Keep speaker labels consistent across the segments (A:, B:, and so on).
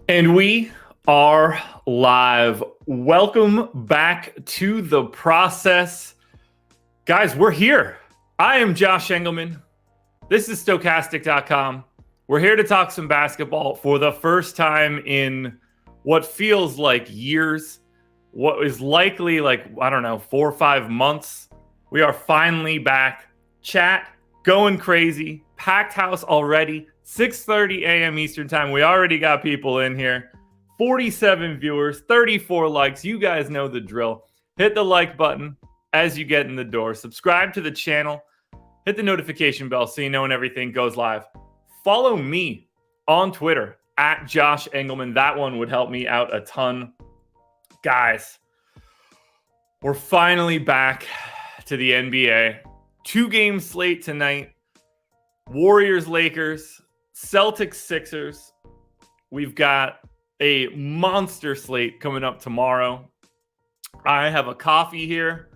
A: And we are live. Welcome back to the process. Guys, we're here. I am Josh Engleman. This is Stokastic.com. We're here to talk some basketball for the first time in what feels like years, what is likely 4 or 5 months. We are finally back. Chat going crazy. Packed house already. 6:30 a.m. Eastern time. We already got people in here. 47 viewers, 34 likes. You guys know the drill. Hit the like button as you get in the door. Subscribe to the channel. Hit the notification bell so you know when everything goes live. Follow me on Twitter at Josh Engleman. That one would help me out a ton. Guys, we're finally back to the NBA. 2-game slate tonight. Warriors, Lakers, Celtics, Sixers. We've got a monster slate coming up tomorrow. I have a coffee here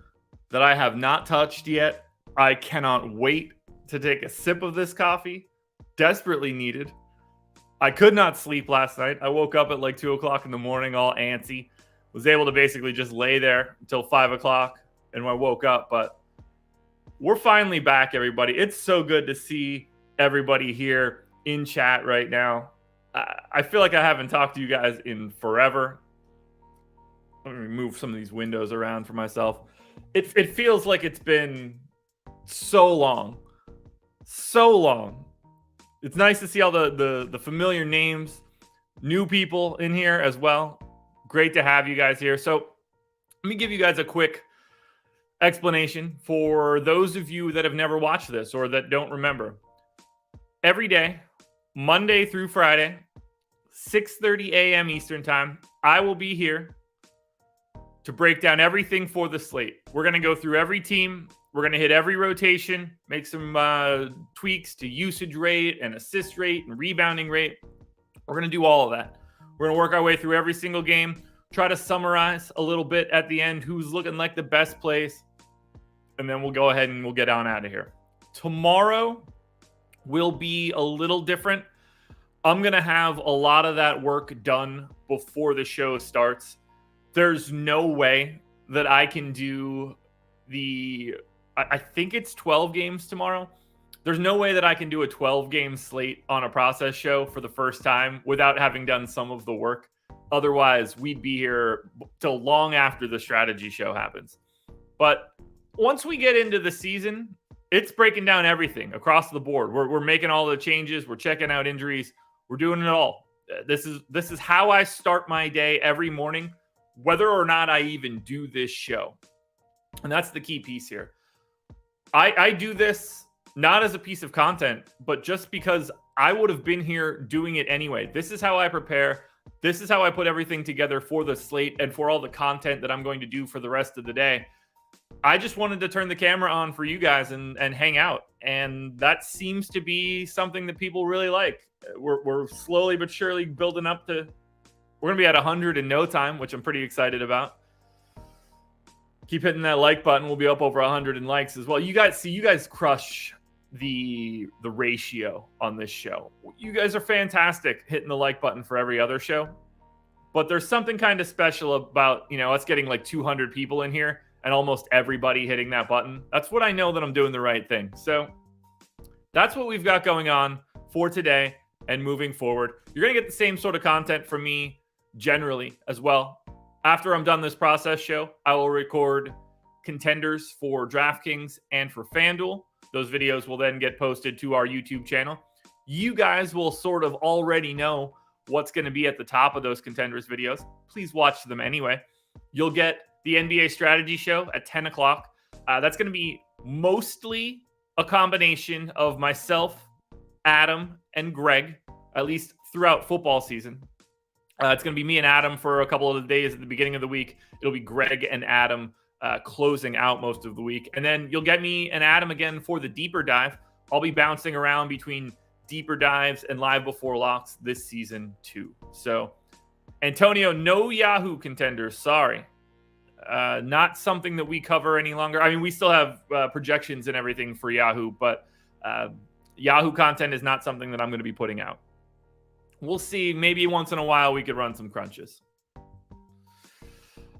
A: that I have not touched yet. I cannot wait to take a sip of this coffee. Desperately needed. I could not sleep last night. I woke up at 2 o'clock in the morning all antsy. Was able to basically just lay there until 5 o'clock and I woke up. But we're finally back, everybody. It's so good to see everybody here in chat right now. I feel like I haven't talked to you guys in forever. Let me move some of these windows around for myself. It feels like it's been so long. So long. It's nice to see all the familiar names, new people in here as well. Great to have you guys here. So let me give you guys a quick explanation for those of you that have never watched this or that don't remember. Every day, Monday through Friday, 6:30 a.m. Eastern time, I will be here to break down everything for the slate. We're going to go through every team. We're going to hit every rotation, make some tweaks to usage rate and assist rate and rebounding rate. We're going to do all of that. We're going to work our way through every single game, try to summarize a little bit at the end who's looking like the best plays, and then we'll go ahead and we'll get on out of here. Tomorrow will be a little different. I'm going to have a lot of that work done before the show starts. There's no way that I can do I think it's 12 games tomorrow. There's no way that I can do a 12-game slate on a process show for the first time without having done some of the work. Otherwise, we'd be here till long after the strategy show happens. But once we get into the season, it's breaking down everything across the board. We're making all the changes. We're checking out injuries. We're doing it all. This is how I start my day every morning, whether or not I even do this show. And that's the key piece here. I do this not as a piece of content, but just because I would have been here doing it anyway. This is how I prepare. This is how I put everything together for the slate and for all the content that I'm going to do for the rest of the day. I just wanted to turn the camera on for you guys and hang out. And that seems to be something that people really like. We're slowly but surely building up to, we're going to be at 100 in no time, which I'm pretty excited about. Keep hitting that like button. We'll be up over 100 in likes as well. You guys crush the ratio on this show. You guys are fantastic hitting the like button for every other show. But there's something kind of special about, us getting 200 people in here and almost everybody hitting that button. That's what I know that I'm doing the right thing. So that's what we've got going on for today and moving forward. You're going to get the same sort of content from me generally as well. After I'm done this process show, I will record contenders for DraftKings and for FanDuel. Those videos will then get posted to our YouTube channel. You guys will sort of already know what's going to be at the top of those contenders videos. Please watch them anyway. You'll get the NBA strategy show at 10 o'clock. That's going to be mostly a combination of myself, Adam, and Greg, at least throughout football season. It's going to be me and Adam for a couple of days at the beginning of the week. It'll be Greg and Adam closing out most of the week. And then you'll get me and Adam again for the deeper dive. I'll be bouncing around between deeper dives and live before locks this season too. So, Antonio, no Yahoo contenders. Sorry. Not something that we cover any longer. I mean, we still have projections and everything for Yahoo, but Yahoo content is not something that I'm going to be putting out. We'll see. Maybe once in a while we could run some crunches.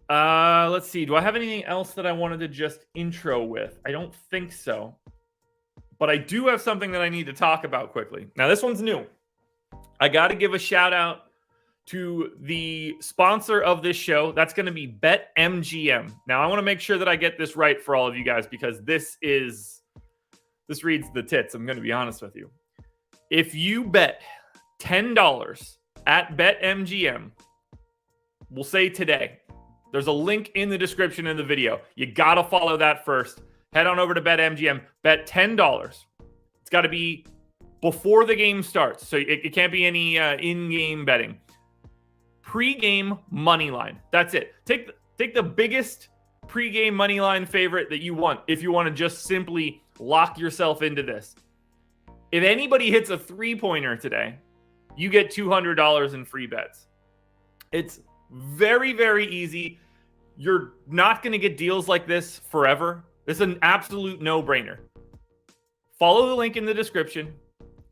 A: Let's see. Do I have anything else that I wanted to just intro with? I don't think so. But I do have something that I need to talk about quickly. Now, this one's new. I got to give a shout out to the sponsor of this show. That's going to be BetMGM. Now, I want to make sure that I get this right for all of you guys because this reads the tits. I'm going to be honest with you. If you bet $10 at BetMGM, we'll say today, there's a link in the description of the video. You got to follow that first. Head on over to BetMGM. Bet $10. It's got to be before the game starts. So it can't be any in-game betting. Pre-game money line. That's it. Take the biggest pre-game money line favorite that you want if you want to just simply lock yourself into this. If anybody hits a three-pointer today, you get $200 in free bets. It's very, very easy. You're not going to get deals like this forever. This is an absolute no-brainer. Follow the link in the description.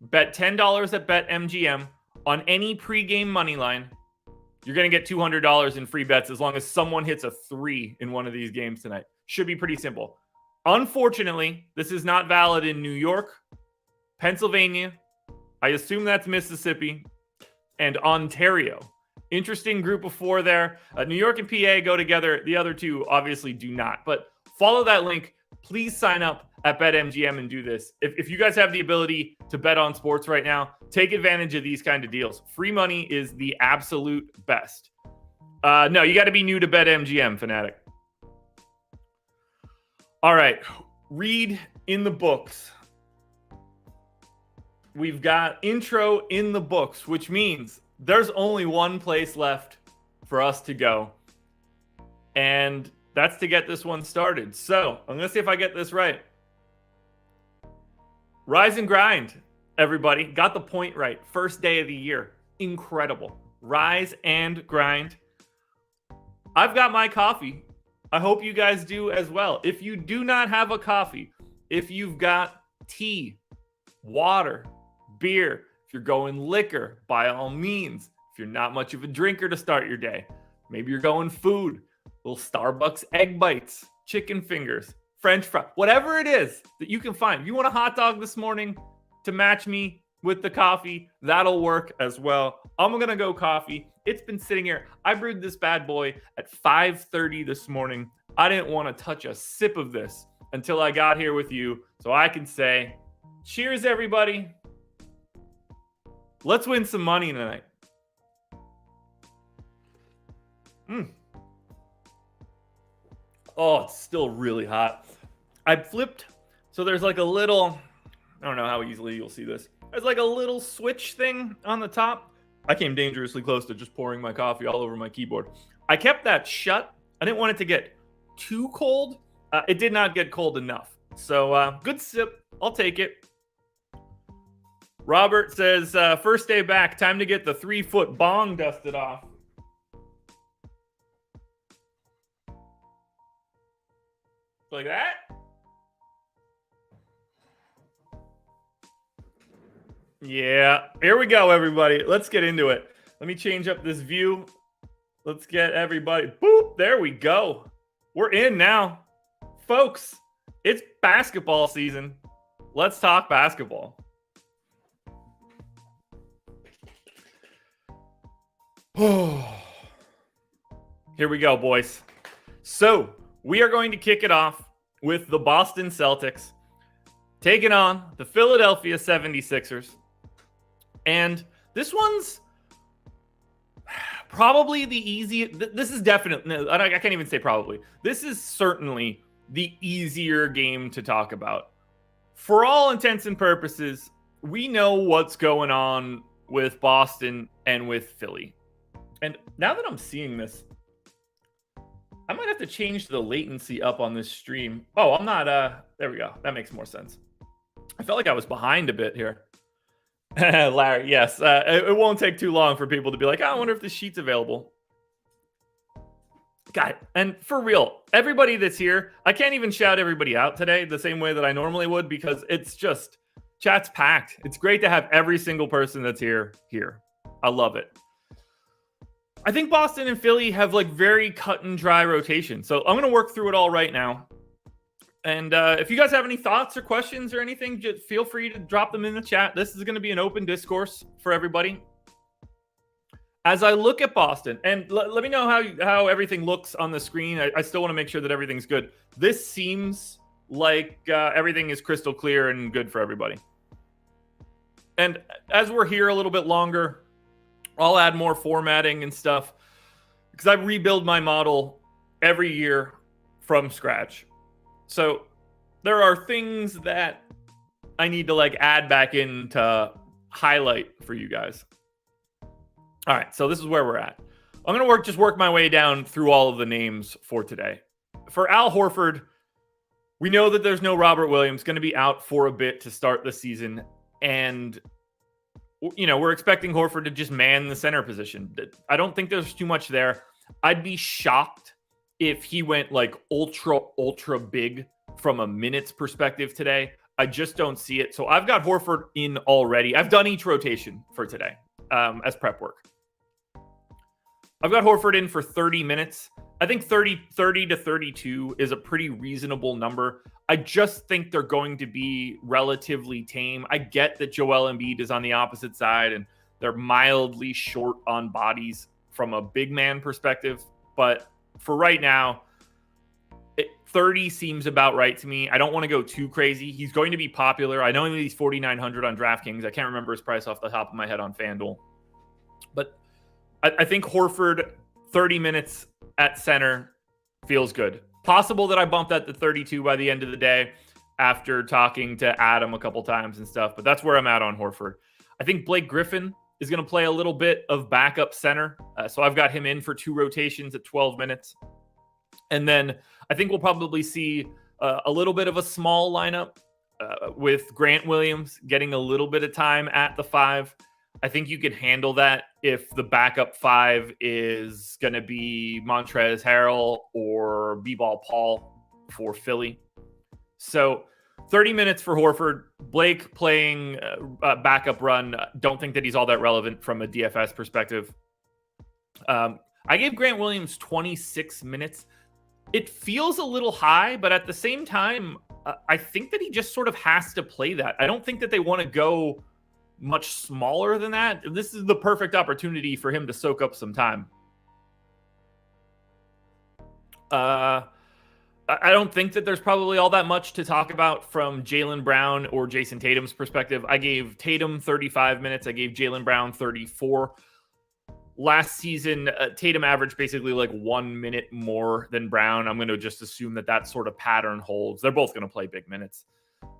A: Bet $10 at BetMGM on any pre-game money line. You're going to get $200 in free bets as long as someone hits a 3 in one of these games tonight. Should be pretty simple. Unfortunately, this is not valid in New York, Pennsylvania, I assume that's Mississippi, and Ontario. Interesting group of 4 there. New York and PA go together. The other 2 obviously do not. But follow that link. Please sign up at BetMGM and do this. If you guys have the ability to bet on sports right now, take advantage of these kind of deals. Free money is the absolute best. No, you got to be new to BetMGM, fanatic. All right. Read in the books. We've got intro in the books, which means there's only one place left for us to go. And that's to get this one started. So I'm going to see if I get this right. Rise and grind, everybody. Got the point right. First day of the year. Incredible. Rise and grind. I've got my coffee. I hope you guys do as well. If you do not have a coffee, if you've got tea, water, beer, if you're going liquor, by all means. If you're not much of a drinker to start your day, maybe you're going food, little Starbucks egg bites, chicken fingers, French fry, whatever it is that you can find. If you want a hot dog this morning to match me with the coffee, that'll work as well. I'm going to go coffee. It's been sitting here. I brewed this bad boy at 5:30 this morning. I didn't want to touch a sip of this until I got here with you so I can say, cheers, everybody. Let's win some money tonight. Oh, it's still really hot. I flipped. So there's like a little, I don't know how easily you'll see this. There's like a little switch thing on the top. I came dangerously close to just pouring my coffee all over my keyboard. I kept that shut. I didn't want it to get too cold. It did not get cold enough. So good sip. I'll take it. Robert says, first day back, time to get the 3-foot bong dusted off. Like that? Yeah, here we go, everybody. Let's get into it. Let me change up this view. Let's get everybody. Boop, there we go. We're in now. Folks, it's basketball season. Let's talk basketball. Here we go, boys. So we are going to kick it off with the Boston Celtics taking on the Philadelphia 76ers. And this one's probably the easiest. This is definitely, no, I can't even say probably. This is certainly the easier game to talk about. For all intents and purposes, we know what's going on with Boston and with Philly. And now that I'm seeing this, I might have to change the latency up on this stream. Oh, I'm not, there we go. That makes more sense. I felt like I was behind a bit here. Larry, yes. It won't take too long for people to be like, oh, I wonder if this sheet's available. God, and for real, everybody that's here, I can't even shout everybody out today the same way that I normally would because it's just, chat's packed. It's great to have every single person that's here. I love it. I think Boston and Philly have like very cut and dry rotation. So I'm going to work through it all right now. And if you guys have any thoughts or questions or anything, just feel free to drop them in the chat. This is going to be an open discourse for everybody. As I look at Boston, and let me know how everything looks on the screen. I still want to make sure that everything's good. This seems like everything is crystal clear and good for everybody. And as we're here a little bit longer, I'll add more formatting and stuff because I rebuild my model every year from scratch. So there are things that I need to like add back in to highlight for you guys. All right, so this is where we're at. I'm going to work my way down through all of the names for today. For Al Horford, we know that there's no Robert Williams, going to be out for a bit to start the season. And, you know, we're expecting Horford to just man the center position. I don't think there's too much there. I'd be shocked if he went like ultra big from a minutes perspective today. I just don't see it. So I've got Horford in already. I've done each rotation for today as prep work. I've got Horford in for 30 minutes. I think 30 to 32 is a pretty reasonable number. I just think they're going to be relatively tame. I get that Joel Embiid is on the opposite side and they're mildly short on bodies from a big man perspective. But for right now, 30 seems about right to me. I don't want to go too crazy. He's going to be popular. I know he's 4,900 on DraftKings. I can't remember his price off the top of my head on FanDuel. But I think Horford, 30 minutes at center feels good. Possible that I bump that to 32 by the end of the day after talking to Adam a couple times and stuff, but that's where I'm at on Horford. I think Blake Griffin is going to play a little bit of backup center. So I've got him in for 2 rotations at 12 minutes. And then I think we'll probably see a little bit of a small lineup with Grant Williams getting a little bit of time at the 5. I think you can handle that if the backup 5 is going to be Montrezl Harrell or B-Ball Paul for Philly. So 30 minutes for Horford. Blake playing backup run. Don't think that he's all that relevant from a DFS perspective. I gave Grant Williams 26 minutes. It feels a little high, but at the same time, I think that he just sort of has to play that. I don't think that they want to go much smaller than that. This is the perfect opportunity for him to soak up some time. I don't think that there's probably all that much to talk about from Jaylen Brown or Jason Tatum's perspective. I gave Tatum 35 minutes. I gave Jaylen Brown 34. Last season, Tatum averaged basically like 1 minute more than Brown. I'm going to just assume that that sort of pattern holds. They're both going to play big minutes.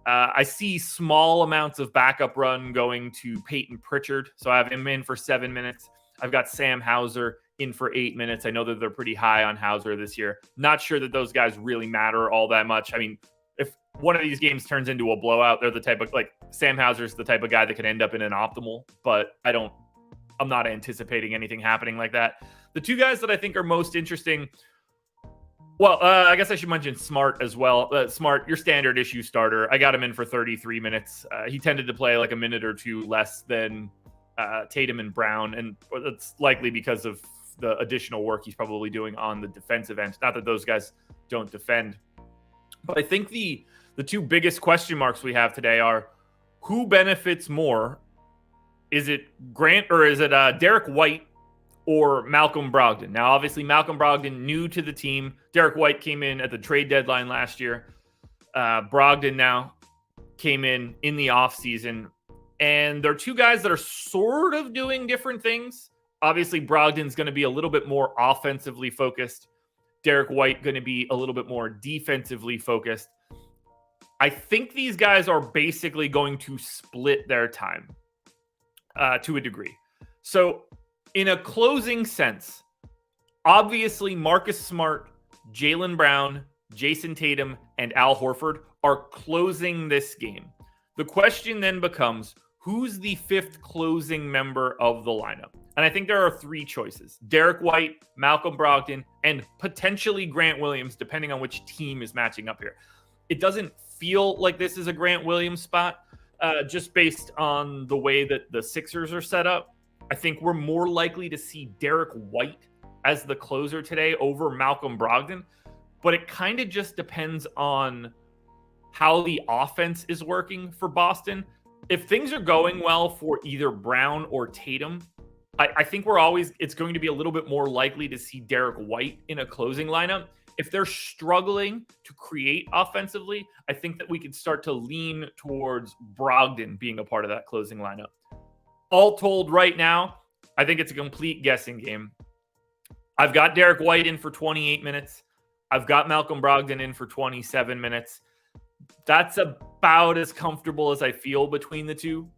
A: I see small amounts of backup run going to Peyton Pritchard. So I have him in for 7 minutes. I've got Sam Hauser in for 8 minutes. I know that they're pretty high on Hauser this year. Not sure that those guys really matter all that much. I mean, if one of these games turns into a blowout, they're the type of, like, Sam Hauser's the type of guy that can end up in an optimal, but I'm not anticipating anything happening like that. The 2 guys that I think are most interesting, well, I guess I should mention Smart as well. Smart, your standard issue starter. I got him in for 33 minutes. He tended to play like a minute or 2 less than Tatum and Brown, and that's likely because of the additional work he's probably doing on the defensive end. Not that those guys don't defend. But I think the 2 biggest question marks we have today are who benefits more. Is it Grant or is it Derek White or Malcolm Brogdon? Now, obviously, Malcolm Brogdon new to the team. Derek White came in at the trade deadline last year. Brogdon now came in the offseason. And they're 2 guys that are sort of doing different things. Obviously, Brogdon's going to be a little bit more offensively focused. Derek White going to be a little bit more defensively focused. I think these guys are basically going to split their time to a degree. So in a closing sense, obviously Marcus Smart, Jaylen Brown, Jason Tatum, and Al Horford are closing this game. The question then becomes, who's the 5th closing member of the lineup? And I think there are 3 choices. Derek White, Malcolm Brogdon, and potentially Grant Williams, depending on which team is matching up here. It doesn't feel like this is a Grant Williams spot, just based on the way that the Sixers are set up. I think we're more likely to see Derek White as the closer today over Malcolm Brogdon, but it kind of just depends on how the offense is working for Boston. If things are going well for either Brown or Tatum, I think it's going to be a little bit more likely to see Derek White in a closing lineup. If they're struggling to create offensively, I think that we could start to lean towards Brogdon being a part of that closing lineup. All told right now, I think it's a complete guessing game. I've got Derek White in for 28 minutes. I've got Malcolm Brogdon in for 27 minutes. That's about as comfortable as I feel between the two.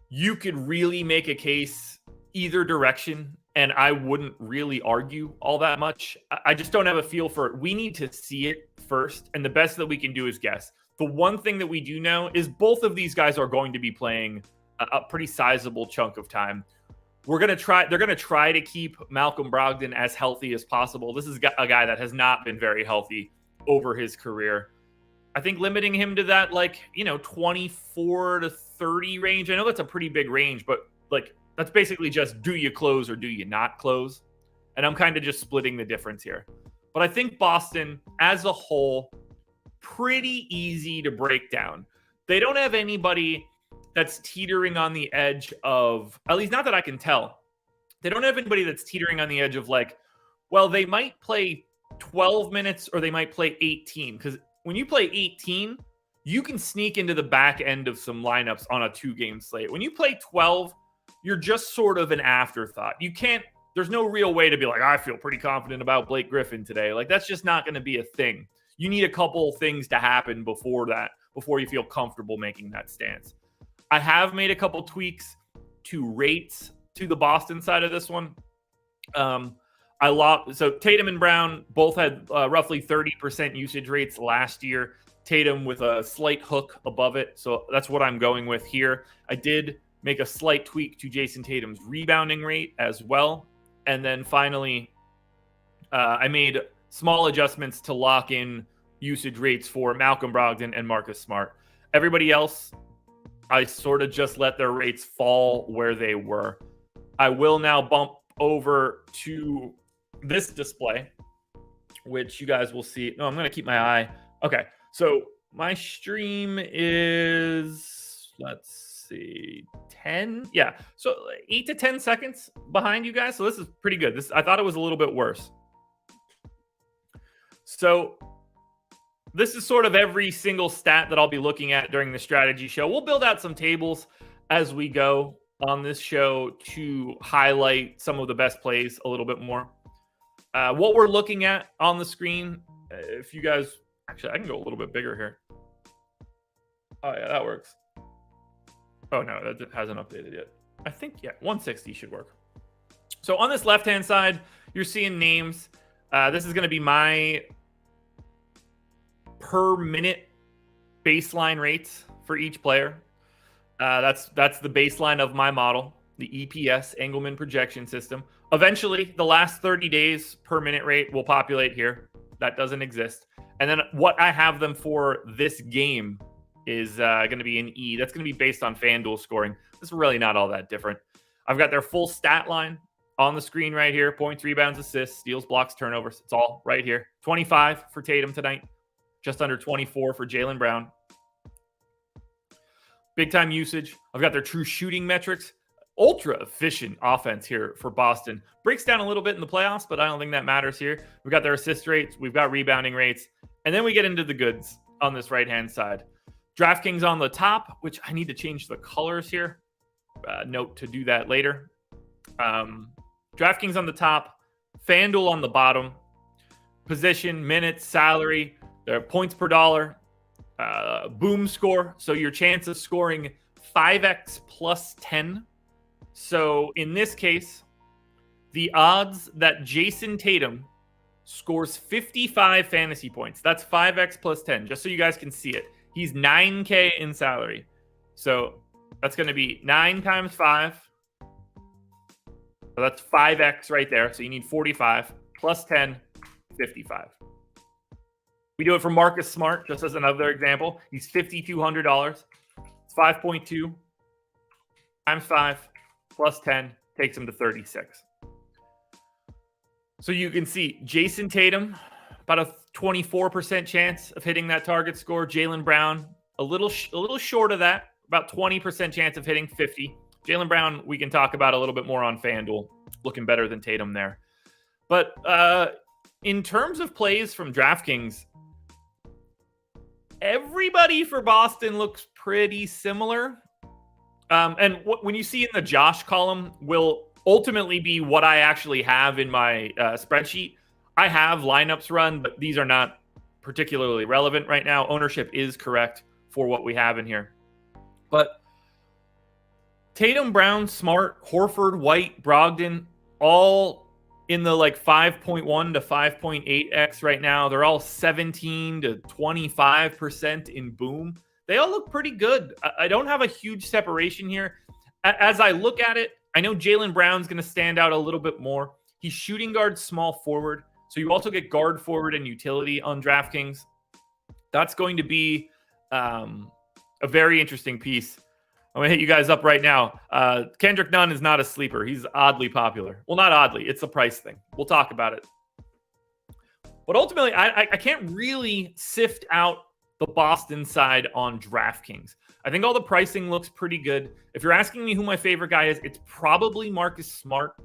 A: You could really make a case either direction, and I wouldn't really argue all that much. I just don't have a feel for it. We need to see it first, and the best that we can do is guess. The one thing that we do know is both of these guys are going to be playing a pretty sizable chunk of time. They're going to try to keep Malcolm Brogdon as healthy as possible. This is a guy that has not been very healthy over his career. I think limiting him to that, 24 to 30 range. I know that's a pretty big range, but that's basically just, do you close or do you not close? And I'm kind of just splitting the difference here. But I think Boston as a whole, pretty easy to break down. They don't have anybody that's teetering on the edge of, at least not that I can tell. They don't have anybody that's teetering on the edge of they might play 12 minutes or they might play 18. Because when you play 18, you can sneak into the back end of some lineups on a 2-game slate. When you play 12, you're just sort of an afterthought. There's no real way to be like, I feel pretty confident about Blake Griffin today. That's just not going to be a thing. You need a couple things to happen before you feel comfortable making that stance. I have made a couple tweaks to rates to the Boston side of this one. So Tatum and Brown both had roughly 30% usage rates last year. Tatum with a slight hook above it. So that's what I'm going with here. I did make a slight tweak to Jason Tatum's rebounding rate as well. And then finally, I made small adjustments to lock in usage rates for Malcolm Brogdon and Marcus Smart. Everybody else, I sort of just let their rates fall where they were. I will now bump over to this display, which you guys will see. No, I'm going to keep my eye. Okay, so my stream is, let's see, 10. Yeah, so 8 to 10 seconds behind you guys. So this is pretty good. I thought it was a little bit worse. So this is sort of every single stat that I'll be looking at during the strategy show. We'll build out some tables as we go on this show to highlight some of the best plays a little bit more. What we're looking at on the screen, if you guys, actually, I can go a little bit bigger here. Oh, yeah, that works. Oh, no, that hasn't updated yet. I think, 160 should work. So on this left-hand side, you're seeing names. This is going to be my per minute baseline rates for each player. That's the baseline of my model, the EPS, Engleman projection system. Eventually, the last 30 days per minute rate will populate here. That doesn't exist. And then what I have them for this game is going to be an E. That's going to be based on FanDuel scoring. This is really not all that different. I've got their full stat line on the screen right here. Points, rebounds, assists, steals, blocks, turnovers. It's all right here. 25 for Tatum tonight. Just under 24 for Jaylen Brown. Big time usage. I've got their true shooting metrics. Ultra efficient offense here for Boston. Breaks down a little bit in the playoffs, but I don't think that matters here. We've got their assist rates. We've got rebounding rates. And then we get into the goods on this right-hand side. DraftKings on the top, which I need to change the colors here. Note to do that later. DraftKings on the top. FanDuel on the bottom. Position, minutes, salary. Their points per dollar. Boom score. So your chance of scoring 5x plus 10. So in this case, the odds that Jason Tatum scores 55 fantasy points, that's 5x plus 10, just so you guys can see it. He's 9K in salary. So that's going to be 9 times 5. So that's 5x right there. So you need 45 plus 10, 55. We do it for Marcus Smart, just as another example. He's $5,200. It's 5.2 times 5, plus 10 takes him to 36. So you can see Jason Tatum, about a 24% chance of hitting that target score. Jaylen Brown, a little short of that, about 20% chance of hitting 50. Jaylen Brown, we can talk about a little bit more on FanDuel, looking better than Tatum there. But in terms of plays from DraftKings, everybody for Boston looks pretty similar. And when you see in the Josh column will ultimately be what I actually have in my spreadsheet. I have lineups run, but these are not particularly relevant right now. Ownership is correct for what we have in here. But Tatum, Brown, Smart, Horford, White, Brogdon, all in the like 5.1 to 5.8x right now. They're all 17 to 25% in boom. They all look pretty good. I don't have a huge separation here. As I look at it, I know Jaylen Brown's going to stand out a little bit more. He's shooting guard, small forward. So you also get guard, forward, and utility on DraftKings. That's going to be a very interesting piece. I'm going to hit you guys up right now. Kendrick Nunn is not a sleeper. He's oddly popular. Well, not oddly. It's a price thing. We'll talk about it. But ultimately, I can't really sift out the Boston side on DraftKings. I think all the pricing looks pretty good. If you're asking me who my favorite guy is, it's probably Marcus Smart.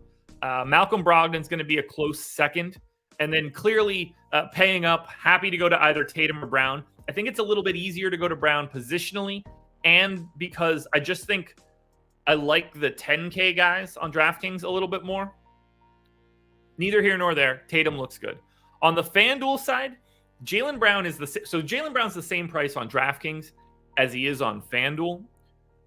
A: Malcolm Brogdon's going to be a close second. And then clearly paying up, happy to go to either Tatum or Brown. I think it's a little bit easier to go to Brown positionally, and because I just think I like the 10K guys on DraftKings a little bit more. Neither here nor there. Tatum looks good. On the FanDuel side, Jaylen Brown is Jaylen Brown's the same price on DraftKings as he is on FanDuel,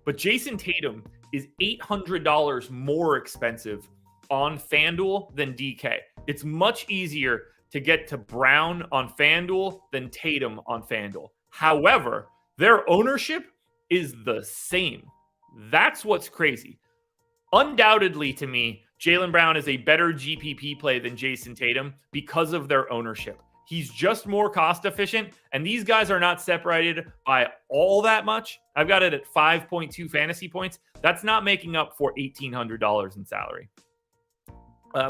A: but Jason Tatum is $800 more expensive on FanDuel than DK. It's much easier to get to Brown on FanDuel than Tatum on FanDuel. However, their ownership is the same. That's what's crazy. Undoubtedly, to me, Jaylen Brown is a better GPP play than Jason Tatum because of their ownership. He's just more cost efficient, and these guys are not separated by all that much. I've got it at 5.2 fantasy points. That's not making up for $1,800 in salary.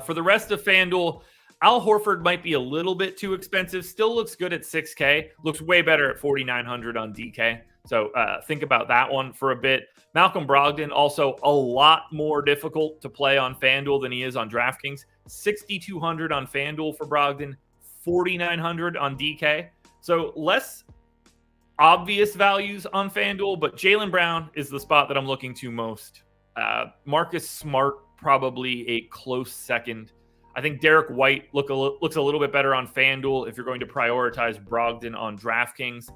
A: For the rest of FanDuel, Al Horford might be a little bit too expensive. Still looks good at 6K. Looks way better at 4,900 on DK. So think about that one for a bit. Malcolm Brogdon, also a lot more difficult to play on FanDuel than he is on DraftKings. 6,200 on FanDuel for Brogdon, 4,900 on DK. So less obvious values on FanDuel, but Jaylen Brown is the spot that I'm looking to most. Marcus Smart, probably a close second. I think Derek White looks a little bit better on FanDuel if you're going to prioritize Brogdon on DraftKings.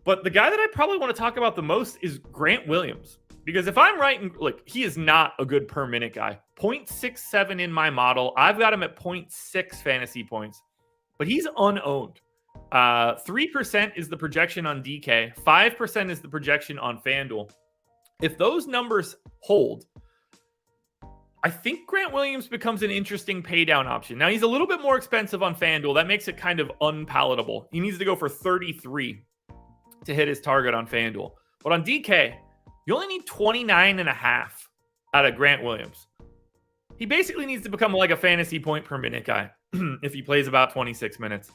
A: But the guy that I probably want to talk about the most is Grant Williams. Because if I'm right, he is not a good per minute guy. 0.67 in my model. I've got him at 0.6 fantasy points. But he's unowned. 3% is the projection on DK. 5% is the projection on FanDuel. If those numbers hold, I think Grant Williams becomes an interesting pay down option. Now, he's a little bit more expensive on FanDuel. That makes it kind of unpalatable. He needs to go for 33 to hit his target on FanDuel. But on DK, you only need 29.5 out of Grant Williams. He basically needs to become like a fantasy point per minute guy if he plays about 26 minutes.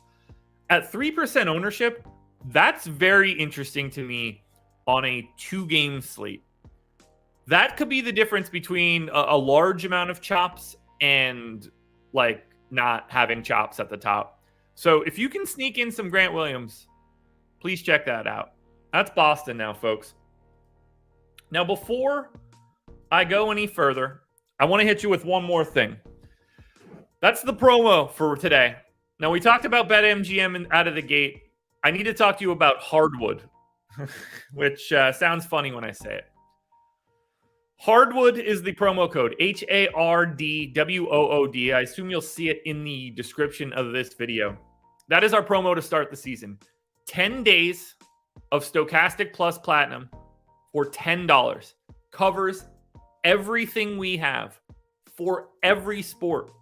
A: At 3% ownership, that's very interesting to me on a 2-game slate. That could be the difference between a large amount of chops and not having chops at the top. So if you can sneak in some Grant Williams, please check that out. That's Boston now, folks. Now, before I go any further, I want to hit you with one more thing. That's the promo for today. Now, we talked about BetMGM out of the gate. I need to talk to you about Hardwood, which sounds funny when I say it. Hardwood is the promo code, HARDWOOD. I assume you'll see it in the description of this video. That is our promo to start the season. 10 days of Stokastic Plus Platinum for $10. Covers everything we have for every sport.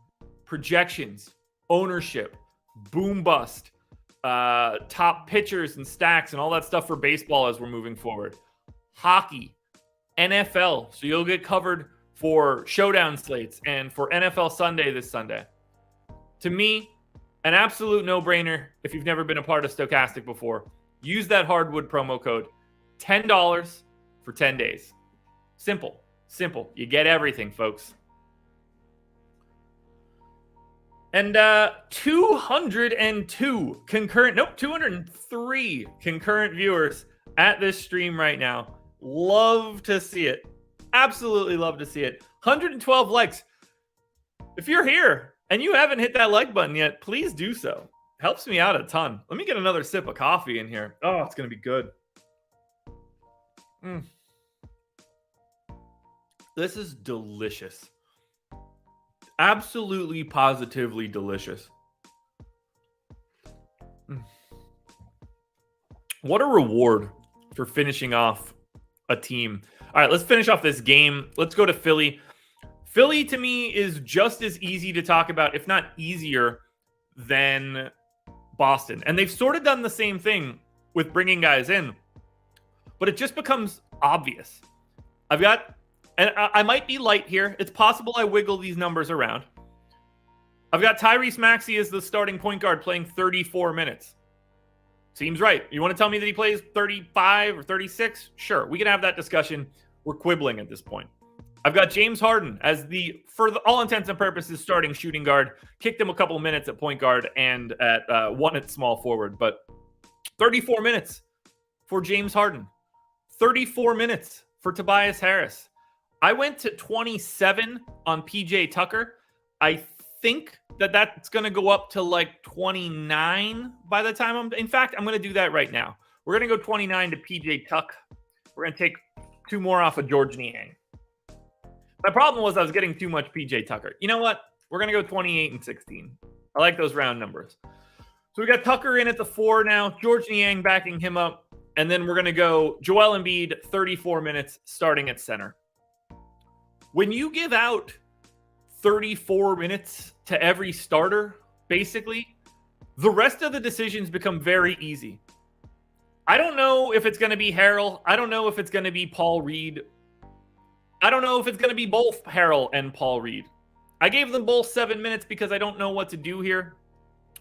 A: Projections, ownership, boom bust, top pitchers and stacks and all that stuff for baseball as we're moving forward. Hockey, NFL. So you'll get covered for showdown slates and for NFL Sunday this Sunday. To me, an absolute no-brainer if you've never been a part of Stokastic before. Use that hardwood promo code. $10 for 10 days. Simple. You get everything, folks. And 203 concurrent viewers at this stream right now. Love to see it. Absolutely love to see it. 112 likes. If you're here and you haven't hit that like button yet, please do so. Helps me out a ton. Let me get another sip of coffee in here. Oh, it's going to be good. This is delicious. Absolutely, positively delicious. What a reward for finishing off a team. All right, let's finish off this game. Let's go to Philly. Philly, to me, is just as easy to talk about, if not easier, than Boston. And they've sort of done the same thing with bringing guys in. But it just becomes obvious. And I might be light here. It's possible I wiggle these numbers around. I've got Tyrese Maxey as the starting point guard playing 34 minutes. Seems right. You want to tell me that he plays 35 or 36? Sure, we can have that discussion. We're quibbling at this point. I've got James Harden as for all intents and purposes, starting shooting guard. Kicked him a couple minutes at point guard and at one at small forward. But 34 minutes for James Harden. 34 minutes for Tobias Harris. I went to 27 on PJ Tucker. I think that's going to go up to like 29 by the time in fact, I'm going to do that right now. We're going to go 29 to PJ Tuck. We're going to take 2 more off of George Niang. My problem was I was getting too much PJ Tucker. You know what? We're going to go 28 and 16. I like those round numbers. So we got Tucker in at the 4 now. George Niang backing him up. And then we're going to go Joel Embiid, 34 minutes, starting at center. When you give out 34 minutes to every starter, basically, the rest of the decisions become very easy. I don't know if it's going to be Harrell. I don't know if it's going to be Paul Reed. I don't know if it's going to be both Harrell and Paul Reed. I gave them both 7 minutes because I don't know what to do here.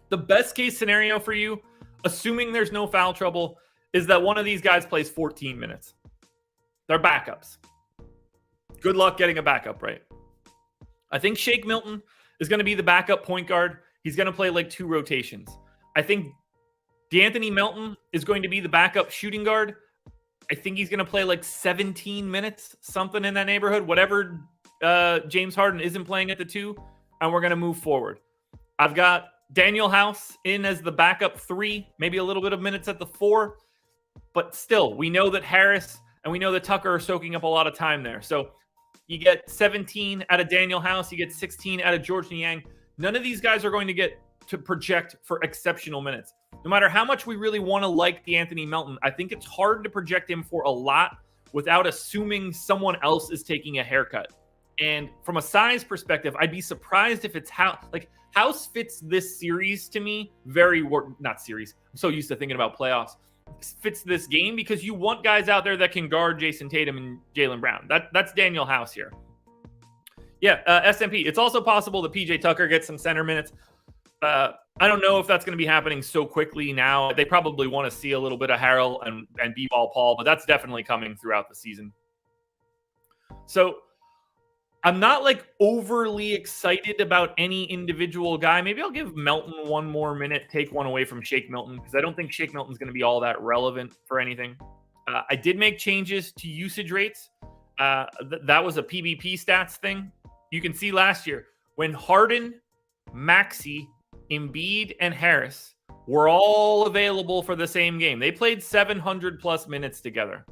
A: The best case scenario for you, assuming there's no foul trouble, is that one of these guys plays 14 minutes. They're backups. Good luck getting a backup, right? I think Shake Milton is going to be the backup point guard. He's going to play like 2 rotations. I think DeAnthony Melton is going to be the backup shooting guard. I think he's going to play like 17 minutes, something in that neighborhood, whatever James Harden isn't playing at the 2, and we're going to move forward. I've got Daniel House in as the backup 3, maybe a little bit of minutes at the 4, but still, we know that Harris and we know that Tucker are soaking up a lot of time there. So you get 17 out of Daniel House, you get 16 out of George Niang. None of these guys are going to get to project for exceptional minutes. No matter how much we really want to like DeAnthony Melton, I think it's hard to project him for a lot without assuming someone else is taking a haircut. And from a size perspective, I'd be surprised if it's House fits this series to me not series. I'm so used to thinking about playoffs. Fits this game because you want guys out there that can guard Jason Tatum and Jaylen Brown. That's Daniel House here. Yeah, SMP. It's also possible that PJ Tucker gets some center minutes. I don't know if that's going to be happening so quickly now. They probably want to see a little bit of Harrell and B-ball Paul, but that's definitely coming throughout the season. So I'm not like overly excited about any individual guy. Maybe I'll give Melton 1 more minute, take one away from Shake Milton, because I don't think Shake Milton's going to be all that relevant for anything. I did make changes to usage rates. That was a PBP stats thing. You can see last year when Harden, Maxey, Embiid, and Harris were all available for the same game. They played 700 plus minutes together.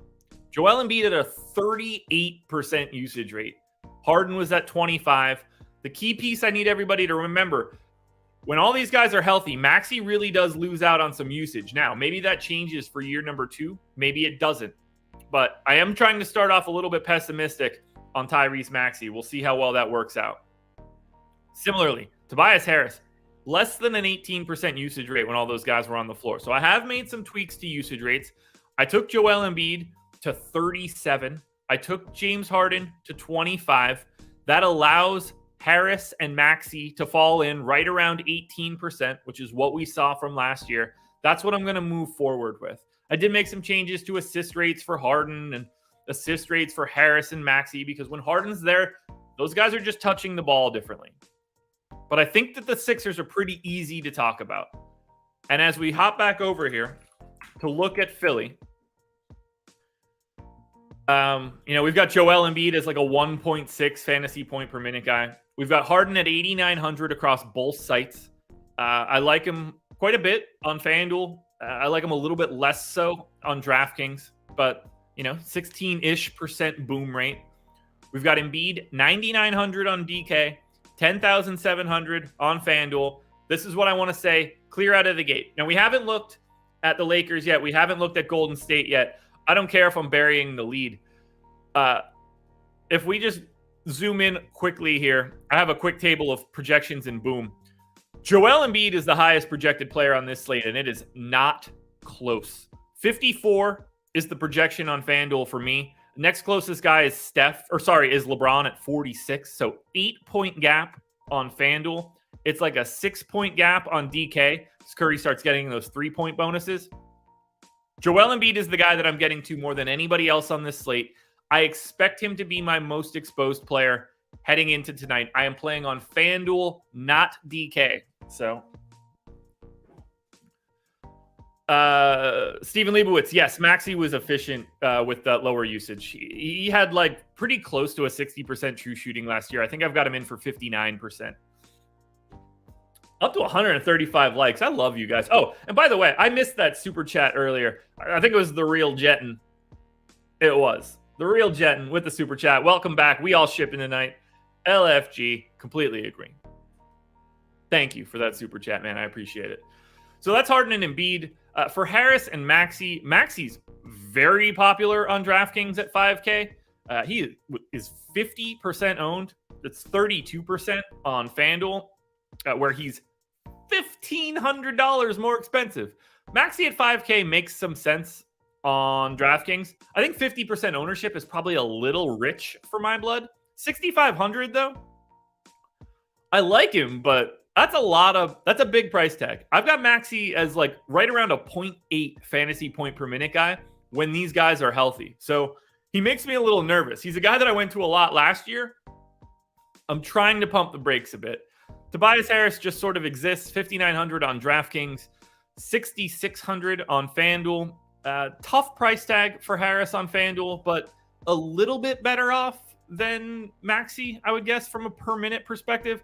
A: Joel Embiid had a 38% usage rate. Harden was at 25. The key piece I need everybody to remember, when all these guys are healthy, Maxey really does lose out on some usage. Now, maybe that changes for year number 2. Maybe it doesn't. But I am trying to start off a little bit pessimistic on Tyrese Maxey. We'll see how well that works out. Similarly, Tobias Harris, less than an 18% usage rate when all those guys were on the floor. So I have made some tweaks to usage rates. I took Joel Embiid to 37. I took James Harden to 25. That allows Harris and Maxey to fall in right around 18%, which is what we saw from last year. That's what I'm going to move forward with. I did make some changes to assist rates for Harden and assist rates for Harris and Maxey, because when Harden's there, those guys are just touching the ball differently. But I think that the Sixers are pretty easy to talk about. And as we hop back over here to look at Philly, we've got Joel Embiid as like a 1.6 fantasy point per minute guy. We've got Harden at 8,900 across both sites. I like him quite a bit on FanDuel. I like him a little bit less so on DraftKings, but 16-ish% boom rate. We've got Embiid 9,900 on DK, 10,700 on FanDuel. This is what I want to say clear out of the gate. Now, we haven't looked at the Lakers yet. We haven't looked at Golden State yet. I don't care if I'm burying the lead. If we just zoom in quickly here, I have a quick table of projections and boom. Joel Embiid is the highest projected player on this slate, and it is not close. 54 is the projection on FanDuel for me. Next closest guy is is LeBron at 46. So 8-point gap on FanDuel. It's like a 6-point gap on DK. As Curry starts getting those 3-point bonuses. Joel Embiid is the guy that I'm getting to more than anybody else on this slate. I expect him to be my most exposed player heading into tonight. I am playing on FanDuel, not DK. So, Steven Leibowitz, yes, Maxey was efficient with that lower usage. He had like pretty close to a 60% true shooting last year. I think I've got him in for 59%. Up to 135 likes. I love you guys. Oh, and by the way, I missed that super chat earlier. I think it was the real Jetton. It was the real Jetton with the super chat. Welcome back. We all shipping tonight. LFG, completely agree. Thank you for that super chat, man. I appreciate it. So that's Harden and Embiid. For Harris and Maxey, Maxey's very popular on DraftKings at 5K. He is 50% owned. That's 32% on FanDuel, where he's $1,500 more expensive. Maxey at 5K makes some sense on DraftKings. I think 50% ownership is probably a little rich for my blood. 6,500 though. I like him, but that's a big price tag. I've got Maxey as like right around a 0.8 fantasy point per minute guy when these guys are healthy. So he makes me a little nervous. He's a guy that I went to a lot last year. I'm trying to pump the brakes a bit. Tobias Harris just sort of exists. 5,900 on DraftKings, 6,600 on FanDuel. Tough price tag for Harris on FanDuel, but a little bit better off than Maxey, I would guess, from a per minute perspective.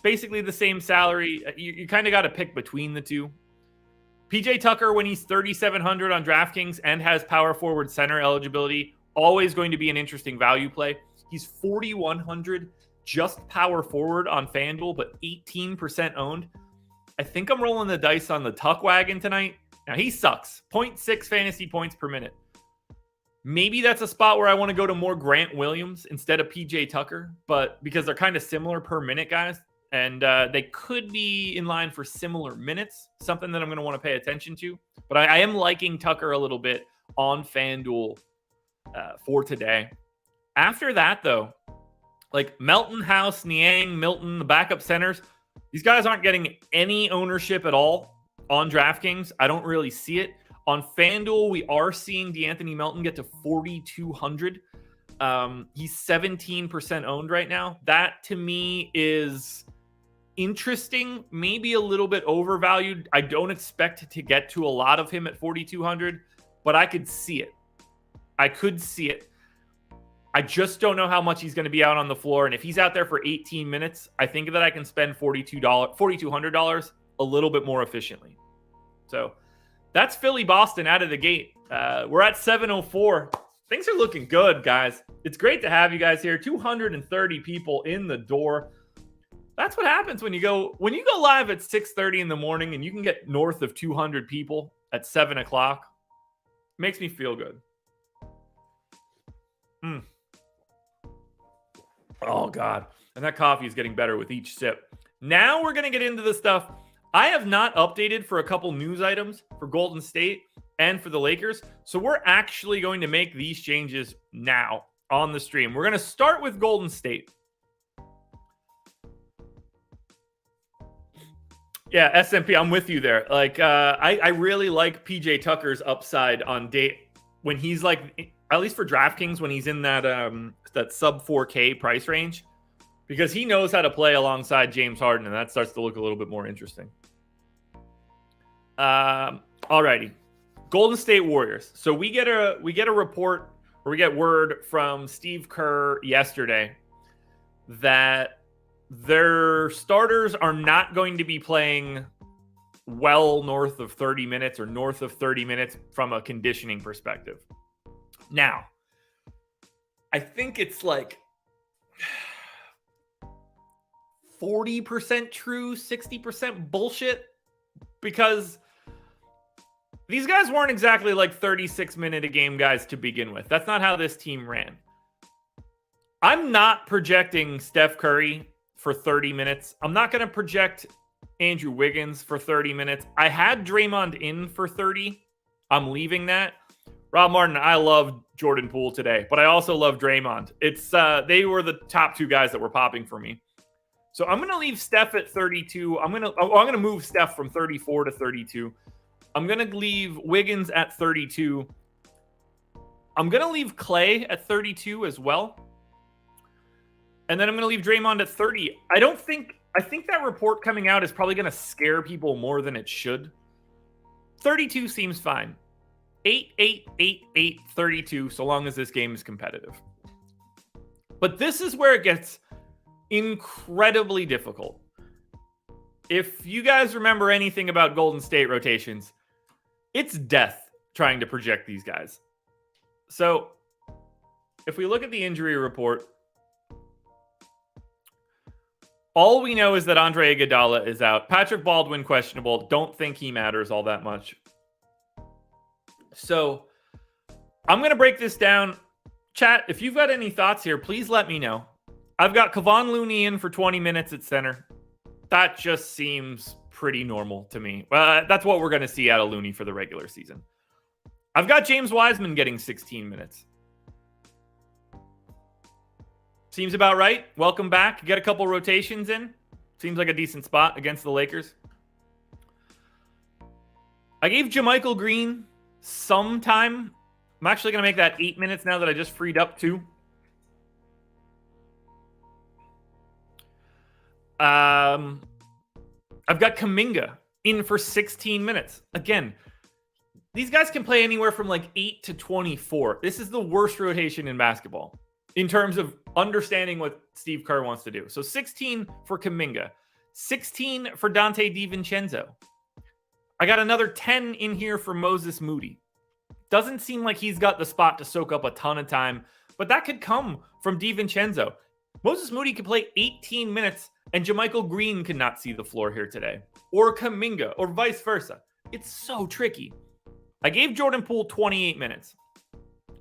A: Basically the same salary. You kind of got to pick between the two. PJ Tucker, when he's 3,700 on DraftKings and has power forward center eligibility, always going to be an interesting value play. He's 4,100 just power forward on FanDuel, but 18% owned. I think I'm rolling the dice on the Tuck wagon tonight. Now, he sucks. 0.6 fantasy points per minute. Maybe that's a spot where I want to go to more Grant Williams instead of PJ Tucker, but because they're kind of similar per minute guys, and they could be in line for similar minutes, something that I'm going to want to pay attention to. But I am liking Tucker a little bit on FanDuel for today. After that, though, like Melton, House, Niang, Milton, the backup centers, these guys aren't getting any ownership at all on DraftKings. I don't really see it. On FanDuel, we are seeing DeAnthony Melton get to 4,200. He's 17% owned right now. That, to me, is interesting, maybe a little bit overvalued. I don't expect to get to a lot of him at 4,200, but I could see it. I could see it. I just don't know how much he's going to be out on the floor. And if he's out there for 18 minutes, I think that I can spend $4,200 a little bit more efficiently. So that's Philly Boston out of the gate. We're at 7:04. Things are looking good, guys. It's great to have you guys here. 230 people in the door. That's what happens when you go live at 6:30 in the morning and you can get north of 200 people at 7 o'clock. Makes me feel good. Oh, God. And that coffee is getting better with each sip. Now we're going to get into the stuff. I have not updated for a couple news items for Golden State and for the Lakers. So we're actually going to make these changes now. on the stream. We're going to start with Golden State. Yeah, SMP, I'm with you there. Like, I really like PJ Tucker's upside on day when he's like, at least for DraftKings, when he's in that that sub 4K price range, because he knows how to play alongside James Harden, and that starts to look a little bit more interesting. Alrighty, Golden State Warriors. So we get a report, or we get word from Steve Kerr yesterday that their starters are not going to be playing well north of 30 minutes or north of 30 minutes from a conditioning perspective. Now, I think it's like 40% true, 60% bullshit, because these guys weren't exactly like 36-minute a game guys to begin with. That's not how this team ran. I'm not projecting Steph Curry for 30 minutes. I'm not going to project Andrew Wiggins for 30 minutes. I had Draymond in for 30. I'm leaving that. Rob Martin, I love Jordan Poole today, but I also love Draymond. It's they were the top two guys that were popping for me. So I'm going to leave Steph at 32. I'm going to move Steph from 34 to 32. I'm going to leave Wiggins at 32. I'm going to leave Clay at 32 as well. And then I'm going to leave Draymond at 30. I think that report coming out is probably going to scare people more than it should. 32 seems fine. 8, 8, 8, 8, 32, so long as this game is competitive. But this is where it gets incredibly difficult. If you guys remember anything about Golden State rotations, it's death trying to project these guys. So if we look at the injury report, all we know is that Andre Iguodala is out. Patrick Baldwin, questionable. Don't think he matters all that much. So I'm going to break this down. Chat, if you've got any thoughts here, please let me know. I've got Kevon Looney in for 20 minutes at center. That just seems pretty normal to me. That's what we're going to see out of Looney for the regular season. I've got James Wiseman getting 16 minutes. Seems about right. Welcome back. Get a couple rotations in. Seems like a decent spot against the Lakers. I gave JaMychal Green some time. I'm actually going to make that 8 minutes now that I just freed up 2. I've got Kuminga in for 16 minutes. Again, these guys can play anywhere from like 8 to 24. This is the worst rotation in basketball in terms of understanding what Steve Kerr wants to do. So 16 for Kuminga, 16 for Dante DiVincenzo. I got another 10 in here for Moses Moody. Doesn't seem like he's got the spot to soak up a ton of time, but that could come from DiVincenzo. Moses Moody could play 18 minutes, and JaMychal Green could not see the floor here today. Or Kuminga, or vice versa. It's so tricky. I gave Jordan Poole 28 minutes.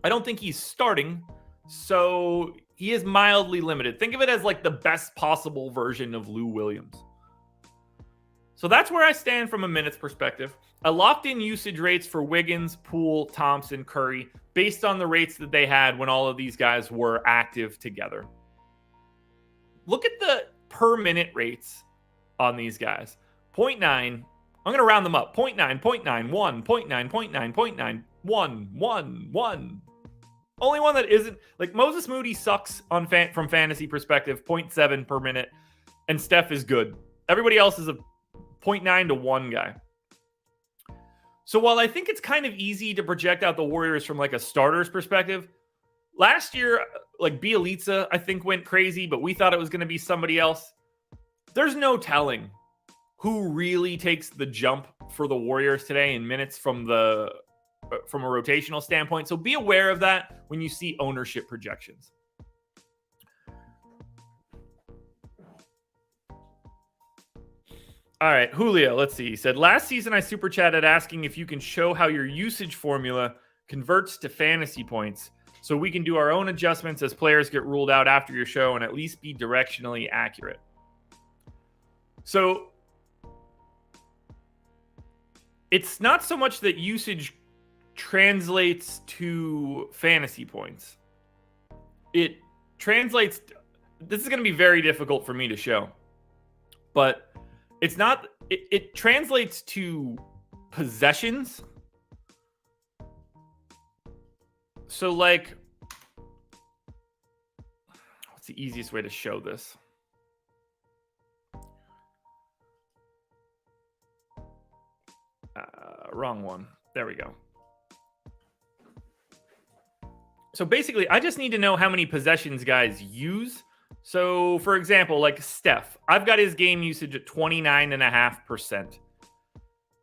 A: I don't think he's starting, so he is mildly limited. Think of it as like the best possible version of Lou Williams. So that's where I stand from a minutes perspective. I locked in usage rates for Wiggins, Poole, Thompson, Curry, based on the rates that they had when all of these guys were active together. Look at the per minute rates on these guys. 0.9. I'm going to round them up. 0.9, 0.9, 1, 0.9, 0.9, 0.9, 1, 1, 1. Only one that isn't, like Moses Moody sucks on from fantasy perspective, 0.7 per minute, and Steph is good. Everybody else is a 0.9 to 1 guy. So while I think it's kind of easy to project out the Warriors from like a starter's perspective, last year, like Bielitsa, I think went crazy, but we thought it was going to be somebody else. There's no telling who really takes the jump for the Warriors today in minutes from a rotational standpoint. So be aware of that when you see ownership projections. All right, Julio, let's see. He said, last season I super chatted asking if you can show how your usage formula converts to fantasy points so we can do our own adjustments as players get ruled out after your show and at least be directionally accurate. So it's not so much that usage translates to fantasy points. it translates. This is going to be very difficult for me to show, but it's not. It translates to possessions. So, like, what's the easiest way to show this? Wrong one. There we go. So basically, I just need to know how many possessions guys use. So, for example, like Steph, I've got his game usage at 29.5%.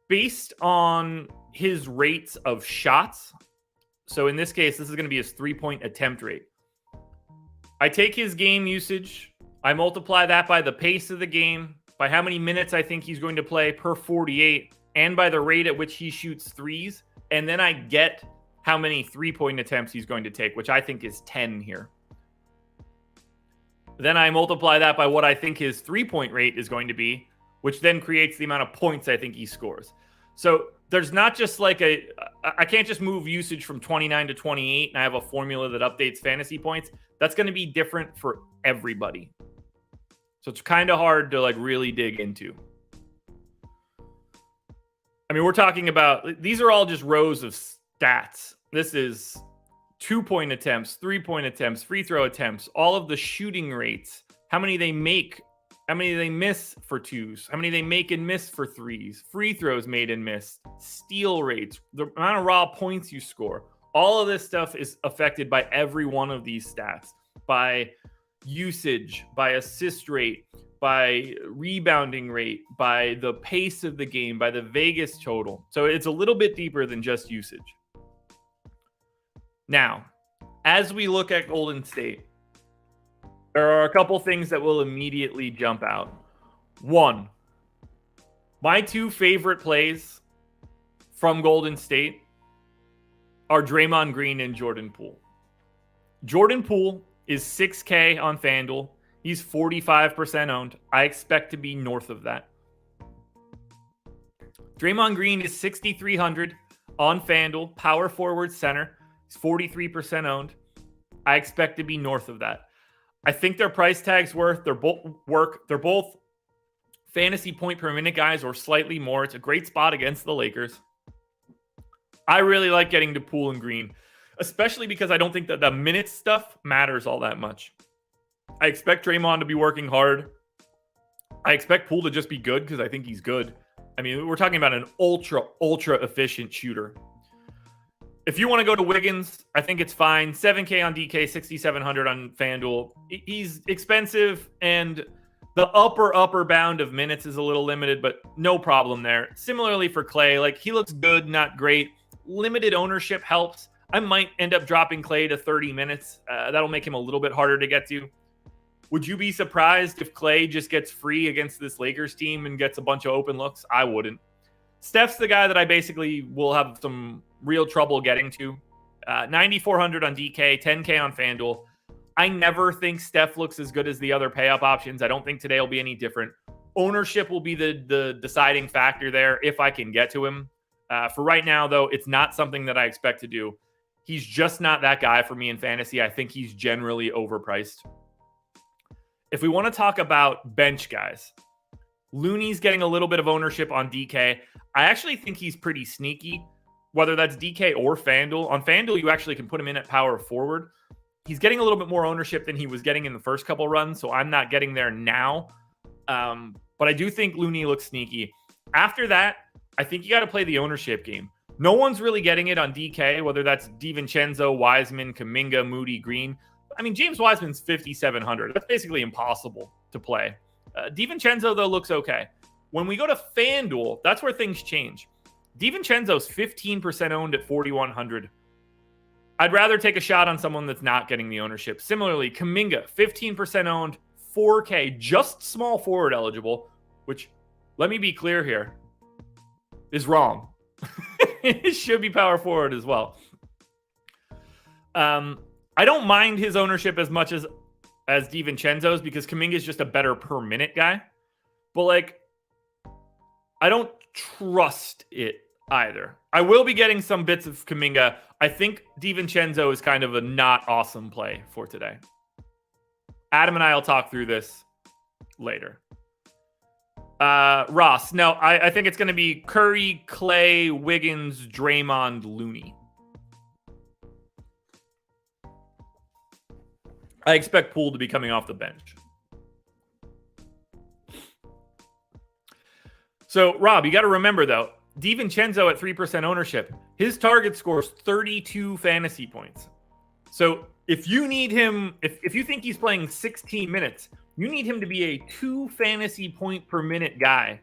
A: Based on his rates of shots, so in this case, this is going to be his 3-point attempt rate. I take his game usage, I multiply that by the pace of the game, by how many minutes I think he's going to play per 48, and by the rate at which he shoots threes, and then I get how many 3-point attempts he's going to take, which I think is 10 here. Then I multiply that by what I think his 3-point rate is going to be, which then creates the amount of points I think he scores. So there's not just like I can't just move usage from 29 to 28 and I have a formula that updates fantasy points. That's going to be different for everybody. So it's kind of hard to like really dig into. I mean, we're talking about, these are all just rows of stats. This is 2-point attempts, 3-point attempts, free throw attempts, all of the shooting rates, how many they make, how many they miss for twos, how many they make and miss for threes, free throws made and missed, steal rates, the amount of raw points you score. All of this stuff is affected by every one of these stats, by usage, by assist rate, by rebounding rate, by the pace of the game, by the Vegas total. So it's a little bit deeper than just usage. Now, as we look at Golden State, there are a couple things that will immediately jump out. One, my two favorite plays from Golden State are Draymond Green and Jordan Poole. Jordan Poole is 6K on FanDuel. He's 45% owned. I expect to be north of that. Draymond Green is 6,300 on FanDuel, power forward center. He's 43% owned. I expect to be north of that. I think their price tag's they're both fantasy point per minute guys or slightly more. It's a great spot against the Lakers. I really like getting to Poole and Green, especially because I don't think that the minute stuff matters all that much. I expect Draymond to be working hard. I expect Poole to just be good because I think he's good. I mean, we're talking about an ultra efficient shooter. If you want to go to Wiggins, I think it's fine. 7K on DK, 6,700 on FanDuel. He's expensive, and the upper bound of minutes is a little limited, but no problem there. Similarly for Clay, like he looks good, not great. Limited ownership helps. I might end up dropping Clay to 30 minutes. That'll make him a little bit harder to get to. Would you be surprised if Clay just gets free against this Lakers team and gets a bunch of open looks? I wouldn't. Steph's the guy that I basically will have some real trouble getting to. 9,400 on DK, 10K on FanDuel. I never think Steph looks as good as the other pay-up options. I don't think today will be any different. Ownership will be the deciding factor there if I can get to him. For right now, though, it's not something that I expect to do. He's just not that guy for me in fantasy. I think he's generally overpriced. If we want to talk about bench guys, Looney's getting a little bit of ownership on DK. I actually think he's pretty sneaky, whether that's DK or FanDuel. On FanDuel, you actually can put him in at power forward. He's getting a little bit more ownership than he was getting in the first couple runs, so I'm not getting there now. But I do think Looney looks sneaky. After that, I think you got to play the ownership game. No one's really getting it on DK, whether that's DiVincenzo, Wiseman, Kuminga, Moody, Green. I mean, James Wiseman's 5,700. That's basically impossible to play. DiVincenzo, though, looks okay. When we go to FanDuel, that's where things change. DiVincenzo's 15% owned at 4,100. I'd rather take a shot on someone that's not getting the ownership. Similarly, Kuminga, 15% owned, 4K, just small forward eligible, which, let me be clear here, is wrong. It should be power forward as well. I don't mind his ownership as much as DiVincenzo's because Kuminga is just a better per minute guy. But like, I don't trust it. either. I will be getting some bits of Kuminga. I think DiVincenzo is kind of a not awesome play for today. Adam and I will talk through this later. Ross, no, I think it's going to be Curry, Clay, Wiggins, Draymond, Looney. I expect Poole to be coming off the bench. So, Rob, you got to remember, though, DiVincenzo at 3% ownership, his target scores 32 fantasy points. So, if you need him, if you think he's playing 16 minutes, you need him to be a 2 fantasy point per minute guy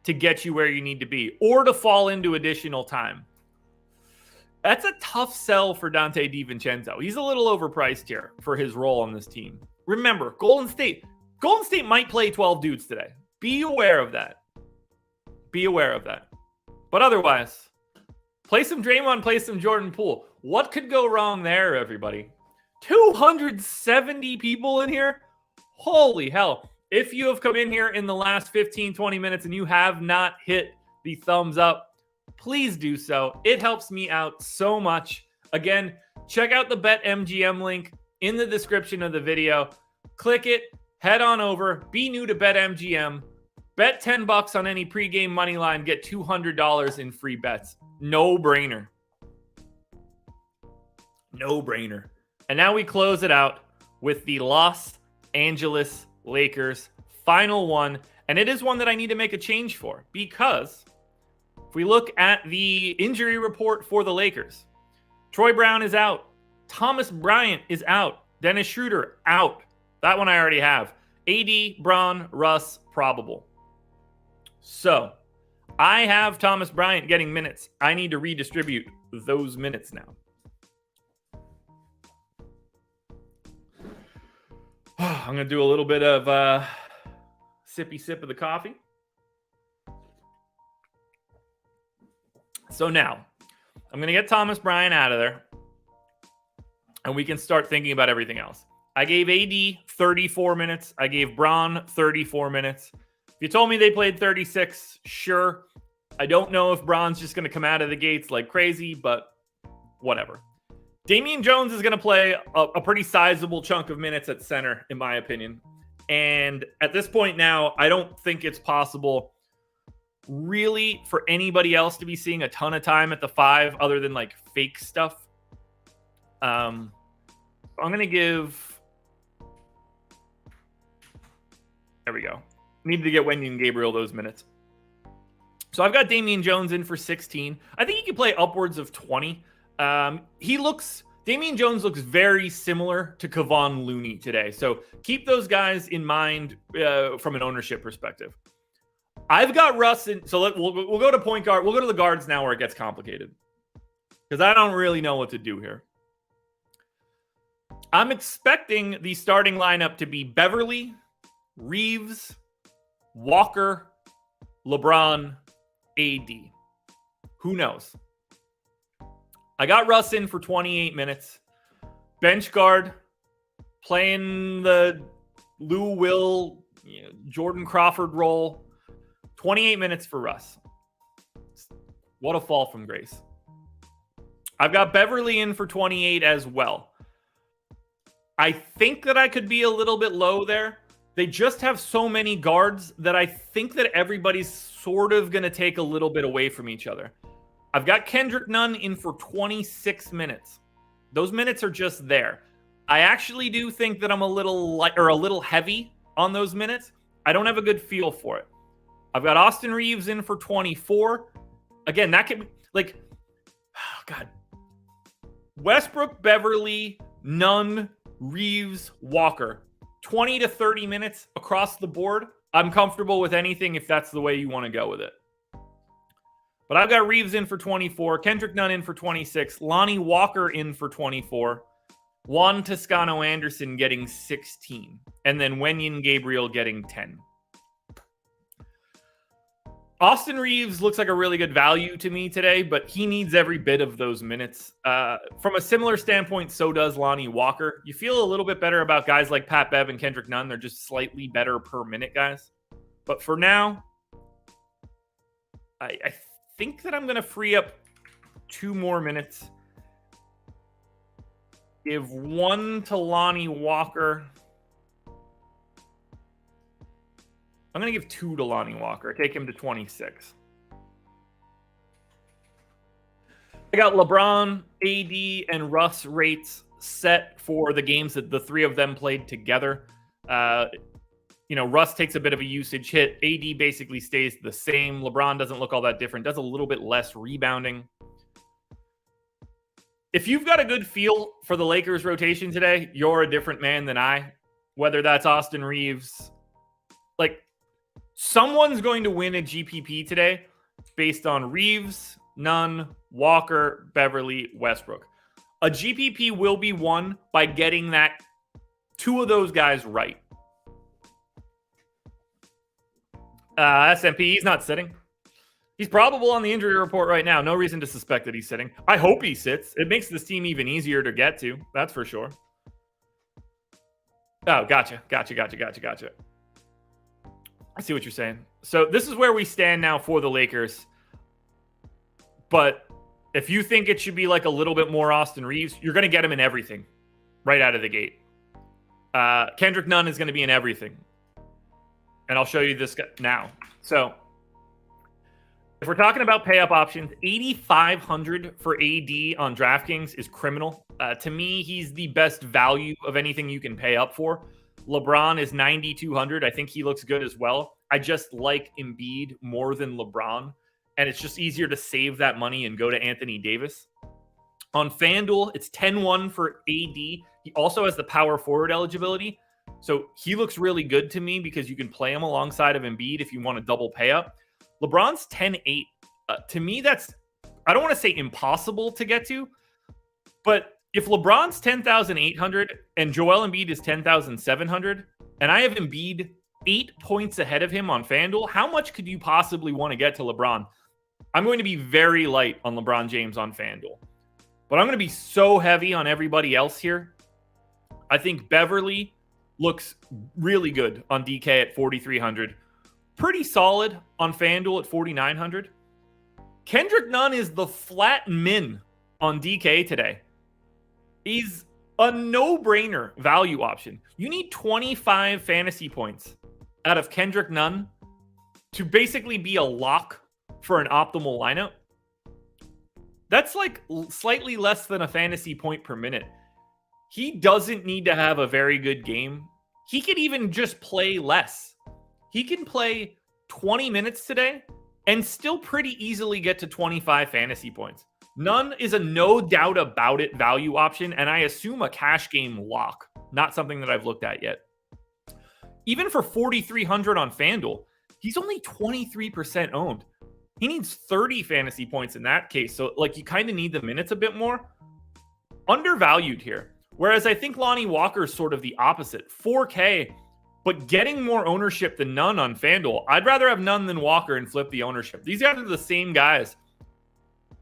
A: to get you where you need to be, or to fall into additional time. That's a tough sell for Dante DiVincenzo. He's a little overpriced here for his role on this team. Remember, Golden State might play 12 dudes today. Be aware of that. Be aware of that. But otherwise, play some Draymond, play some Jordan Poole. What could go wrong there, everybody? 270 people in here? Holy hell. If you have come in here in the last 15, 20 minutes and you have not hit the thumbs up, please do so. It helps me out so much. Again, check out the BetMGM link in the description of the video. Click it, head on over, be new to BetMGM. Bet $10 on any pregame money line, get $200 in free bets. No brainer. No brainer. And now we close it out with the Los Angeles Lakers final one. And it is one that I need to make a change for, because if we look at the injury report for the Lakers, Troy Brown is out. Thomas Bryant is out. Dennis Schroeder out. That one I already have. AD, Bron, Russ, probable. So I have Thomas Bryant getting minutes. I need to redistribute those minutes now. I'm going to do a little bit of sippy sip of the coffee. So now, I'm going to get Thomas Bryant out of there, and we can start thinking about everything else. I gave AD 34 minutes. I gave Bron 34 minutes. If you told me they played 36, sure. I don't know if Bron's just going to come out of the gates like crazy, but whatever. Damian Jones is going to play a pretty sizable chunk of minutes at center, in my opinion. And at this point now, I don't think it's possible really for anybody else to be seeing a ton of time at the 5 other than like fake stuff. I'm going to give... There we go. Need to get Wendy and Gabriel those minutes. So I've got Damian Jones in for 16. I think he can play upwards of 20. Damian Jones looks very similar to Kevon Looney today. So keep those guys in mind from an ownership perspective. I've got Russ in, so we'll go to point guard. We'll go to the guards now where it gets complicated, because I don't really know what to do here. I'm expecting the starting lineup to be Beverly, Reeves, Walker, LeBron, AD. Who knows? I got Russ in for 28 minutes. Bench guard, playing the Lou Will, Jordan Crawford role. 28 minutes for Russ. What a fall from grace. I've got Beverly in for 28 as well. I think that I could be a little bit low there. They just have so many guards that I think that everybody's sort of going to take a little bit away from each other. I've got Kendrick Nunn in for 26 minutes. Those minutes are just there. I actually do think that I'm a little heavy on those minutes. I don't have a good feel for it. I've got Austin Reeves in for 24. Again, that could be like, oh God. Westbrook, Beverly, Nunn, Reeves, Walker. 20 to 30 minutes across the board. I'm comfortable with anything if that's the way you want to go with it. But I've got Reeves in for 24, Kendrick Nunn in for 26, Lonnie Walker in for 24, Juan Toscano-Anderson getting 16, and then Wenyen Gabriel getting 10. Austin Reeves looks like a really good value to me today, but he needs every bit of those minutes. From a similar standpoint, so does Lonnie Walker. You feel a little bit better about guys like Pat Bev and Kendrick Nunn. They're just slightly better per minute guys. But for now, I think that I'm going to free up 2 more minutes. Give 1 to Lonnie Walker. I'm going to give 2 to Lonnie Walker. Take him to 26. I got LeBron, AD, and Russ rates set for the games that the 3 of them played together. Russ takes a bit of a usage hit. AD basically stays the same. LeBron doesn't look all that different. Does a little bit less rebounding. If you've got a good feel for the Lakers rotation today, you're a different man than I. Whether that's Austin Reeves. Someone's going to win a GPP today based on Reeves, Nunn, Walker, Beverly, Westbrook. A GPP will be won by getting 2 of those guys right. SMP, he's not sitting. He's probable on the injury report right now. No reason to suspect that he's sitting. I hope he sits. It makes this team even easier to get to. That's for sure. Oh, gotcha. I see what you're saying. So this is where we stand now for the Lakers. But if you think it should be like a little bit more Austin Reeves, you're going to get him in everything right out of the gate. Kendrick Nunn is going to be in everything. And I'll show you this guy now. So if we're talking about pay up options, 8,500 for AD on DraftKings is criminal. To me, he's the best value of anything you can pay up for. LeBron is 9,200. I think he looks good as well. I just like Embiid more than LeBron, and it's just easier to save that money and go to Anthony Davis. On FanDuel, it's 10-1 for AD. He also has the power forward eligibility, so he looks really good to me because you can play him alongside of Embiid if you want to double pay up. LeBron's 10-8. To me, that's, I don't want to say impossible to get to, but if LeBron's 10,800 and Joel Embiid is 10,700, and I have Embiid 8 points ahead of him on FanDuel, how much could you possibly want to get to LeBron? I'm going to be very light on LeBron James on FanDuel, but I'm going to be so heavy on everybody else here. I think Beverly looks really good on DK at 4,300. Pretty solid on FanDuel at 4,900. Kendrick Nunn is the flat min on DK today. He's a no-brainer value option. You need 25 fantasy points out of Kendrick Nunn to basically be a lock for an optimal lineup. That's like slightly less than a fantasy point per minute. He doesn't need to have a very good game. He could even just play less. He can play 20 minutes today and still pretty easily get to 25 fantasy points. Nunn is a no doubt about it value option, and I assume a cash game lock. Not something that I've looked at yet. Even for 4,300 on FanDuel, he's only 23% owned. He needs 30 fantasy points in that case. So, you kind of need the minutes a bit more. Undervalued here. Whereas I think Lonnie Walker is sort of the opposite. 4K, but getting more ownership than Nunn on FanDuel. I'd rather have Nunn than Walker and flip the ownership. These guys are the same guys.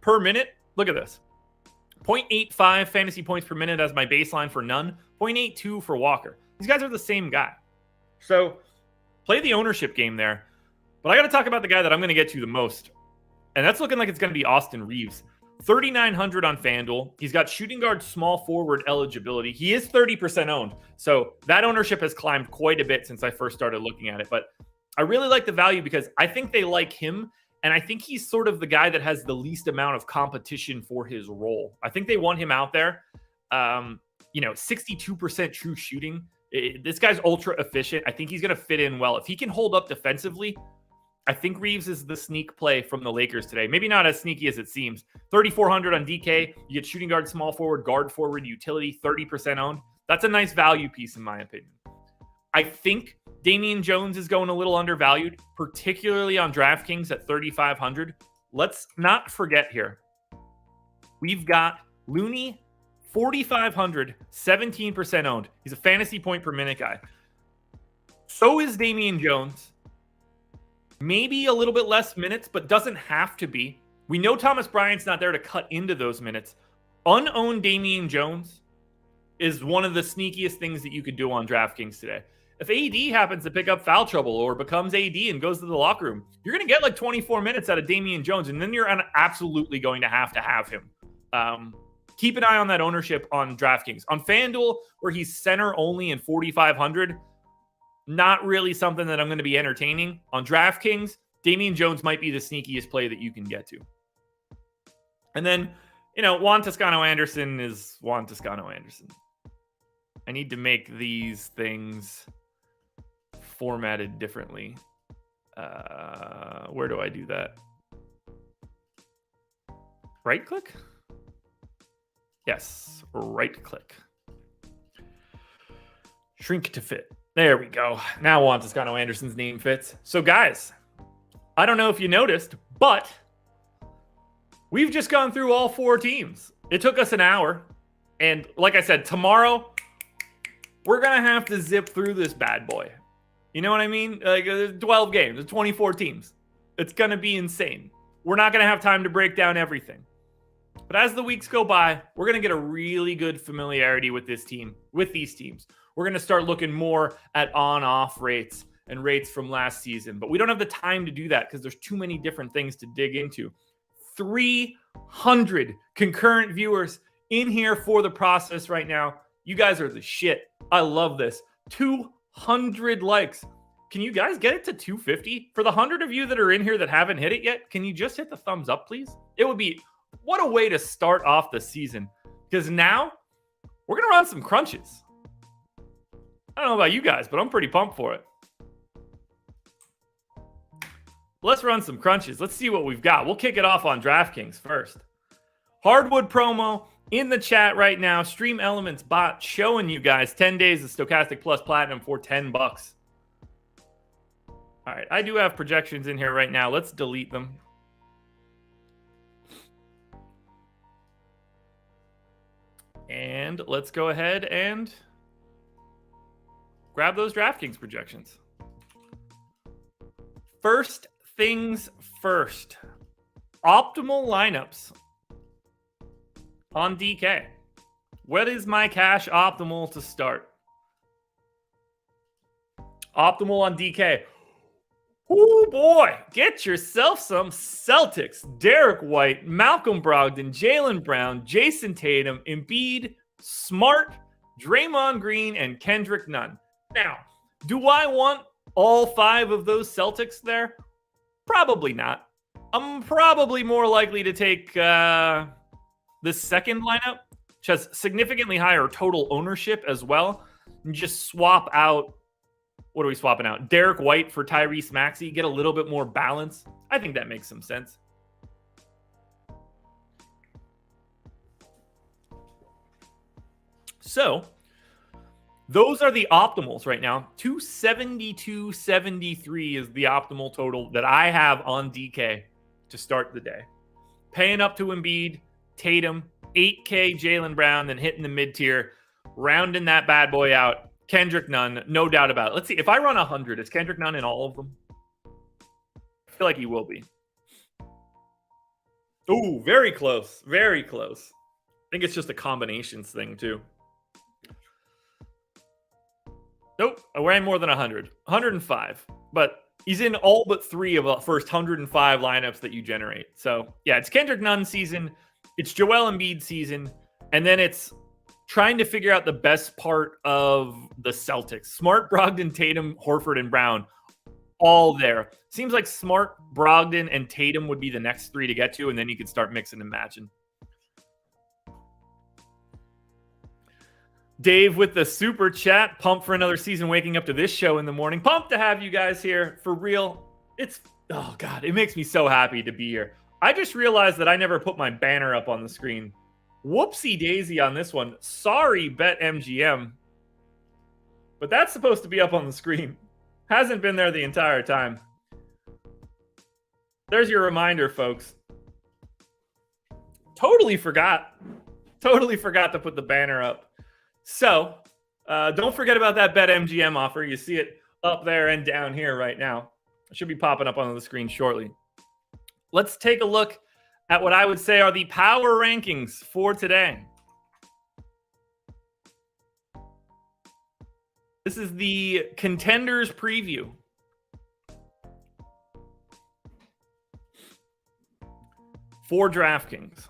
A: Per minute, look at this. 0.85 fantasy points per minute as my baseline for Nunn. 0.82 for Walker. These guys are the same guy. So play the ownership game there. But I got to talk about the guy that I'm going to get to the most. And that's looking like it's going to be Austin Reeves. 3,900 on FanDuel. He's got shooting guard, small forward eligibility. He is 30% owned. So that ownership has climbed quite a bit since I first started looking at it. But I really like the value because I think they like him. And I think he's sort of the guy that has the least amount of competition for his role. I think they want him out there. 62% true shooting. This guy's ultra efficient. I think he's going to fit in well. If he can hold up defensively, I think Reeves is the sneak play from the Lakers today. Maybe not as sneaky as it seems. 3,400 on DK. You get shooting guard, small forward, utility, 30% owned. That's a nice value piece in my opinion. I think Damian Jones is going a little undervalued, particularly on DraftKings at 3,500. Let's not forget here. We've got Looney, 4,500, 17% owned. He's a fantasy point per minute guy. So is Damian Jones. Maybe a little bit less minutes, but doesn't have to be. We know Thomas Bryant's not there to cut into those minutes. Unowned Damian Jones is one of the sneakiest things that you could do on DraftKings today. If AD happens to pick up foul trouble or becomes AD and goes to the locker room, you're going to get like 24 minutes out of Damian Jones, and then you're absolutely going to have him. Keep an eye on that ownership on DraftKings. On FanDuel, where he's center only in 4,500, not really something that I'm going to be entertaining. On DraftKings, Damian Jones might be the sneakiest play that you can get to. And then, Juan Toscano-Anderson is Juan Toscano-Anderson. I need to make these things formatted differently. Where do I do that? Right click? Yes, right click. Shrink to fit. There we go. Now Juan Toscano-Anderson's name fits. So guys, I don't know if you noticed, but we've just gone through all 4 teams. It took us an hour. And like I said, tomorrow, we're going to have to zip through this bad boy. You know what I mean? Like 12 games, 24 teams. It's going to be insane. We're not going to have time to break down everything. But as the weeks go by, we're going to get a really good familiarity with this team, with these teams. We're going to start looking more at on-off rates and rates from last season. But we don't have the time to do that because there's too many different things to dig into. 300 concurrent viewers in here for the process right now. You guys are the shit. I love this. 200 likes. Can you guys get it to 250? For the 100 of you that are in here that haven't hit it yet, can you just hit the thumbs up, please? It would be, what a way to start off the season. Because now, we're going to run some crunches. I don't know about you guys, but I'm pretty pumped for it. Let's run some crunches. Let's see what we've got. We'll kick it off on DraftKings first. Hardwood promo in the chat right now. Stream Elements bot showing you guys 10 days of Stokastic Plus Platinum for $10. All right, I do have projections in here right now. Let's delete them. And let's go ahead and grab those DraftKings projections. First things first. Optimal lineups on DK. What is my cash optimal to start? Optimal on DK. Oh boy, get yourself some Celtics. Derek White, Malcolm Brogdon, Jaylen Brown, Jason Tatum, Embiid, Smart, Draymond Green, and Kendrick Nunn. Now, do I want all 5 of those Celtics there? Probably not. I'm probably more likely to take the second lineup, which has significantly higher total ownership as well, and just swap out. What are we swapping out? Derek White for Tyrese Maxey. Get a little bit more balance. I think that makes some sense. So, those are the optimals right now. 272.73 is the optimal total that I have on DK to start the day. Paying up to Embiid, Tatum, 8K Jaylen Brown, then hitting the mid-tier, rounding that bad boy out. Kendrick Nunn, no doubt about it. Let's see. If I run 100, is Kendrick Nunn in all of them? I feel like he will be. Ooh, very close. Very close. I think it's just a combinations thing, too. Nope, I ran more than 100. 105. But he's in all but 3 of the first 105 lineups that you generate. So, yeah, it's Kendrick Nunn season. It's Joel Embiid season. And then it's trying to figure out the best part of the Celtics. Smart, Brogdon, Tatum, Horford, and Brown, all there. Seems like Smart, Brogdon, and Tatum would be the next 3 to get to, and then you could start mixing and matching. Dave with the super chat. Pumped for another season, waking up to this show in the morning. Pumped to have you guys here. For real. It's, oh God, it makes me so happy to be here. I just realized that I never put my banner up on the screen. Whoopsie daisy on this one. Sorry, BetMGM. But that's supposed to be up on the screen. Hasn't been there the entire time. There's your reminder, folks. Totally forgot. Totally forgot to put the banner up. So, don't forget about that BetMGM offer. You see it up there and down here right now. It should be popping up on the screen shortly. Let's take a look at what I would say are the power rankings for today. This is the contenders preview. For DraftKings.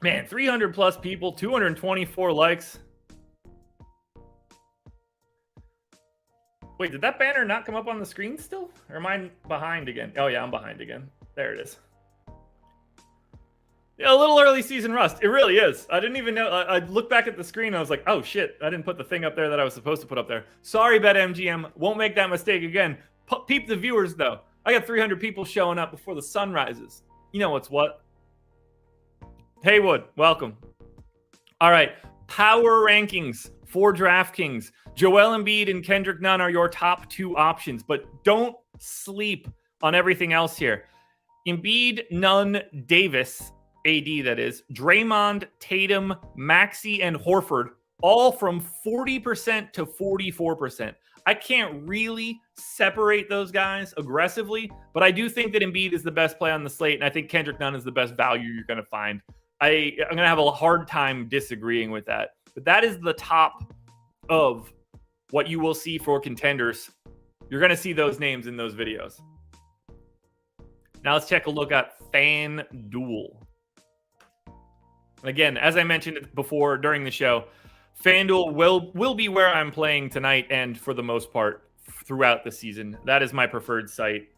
A: Man, 300 plus people, 224 likes. Wait, did that banner not come up on the screen still? Or am I behind again? Oh yeah, I'm behind again. There it is. Yeah, a little early season rust. It really is. I didn't even know. I looked back at the screen and I was like, oh shit, I didn't put the thing up there that I was supposed to put up there. Sorry, BetMGM. Won't make that mistake again. Peep the viewers though. I got 300 people showing up before the sun rises. You know what's what. Haywood, welcome. All right, power rankings for DraftKings. Joel Embiid and Kendrick Nunn are your top two options, but don't sleep on everything else here. Embiid, Nunn, Davis, AD that is, Draymond, Tatum, Maxey, and Horford, all from 40% to 44%. I can't really separate those guys aggressively, but I do think that Embiid is the best play on the slate, and I think Kendrick Nunn is the best value you're going to find. I'm going to have a hard time disagreeing with that. But that is the top of what you will see for contenders. You're going to see those names in those videos. Now let's take a look at FanDuel. Again, as I mentioned before during the show, FanDuel will be where I'm playing tonight and for the most part throughout the season. That is my preferred site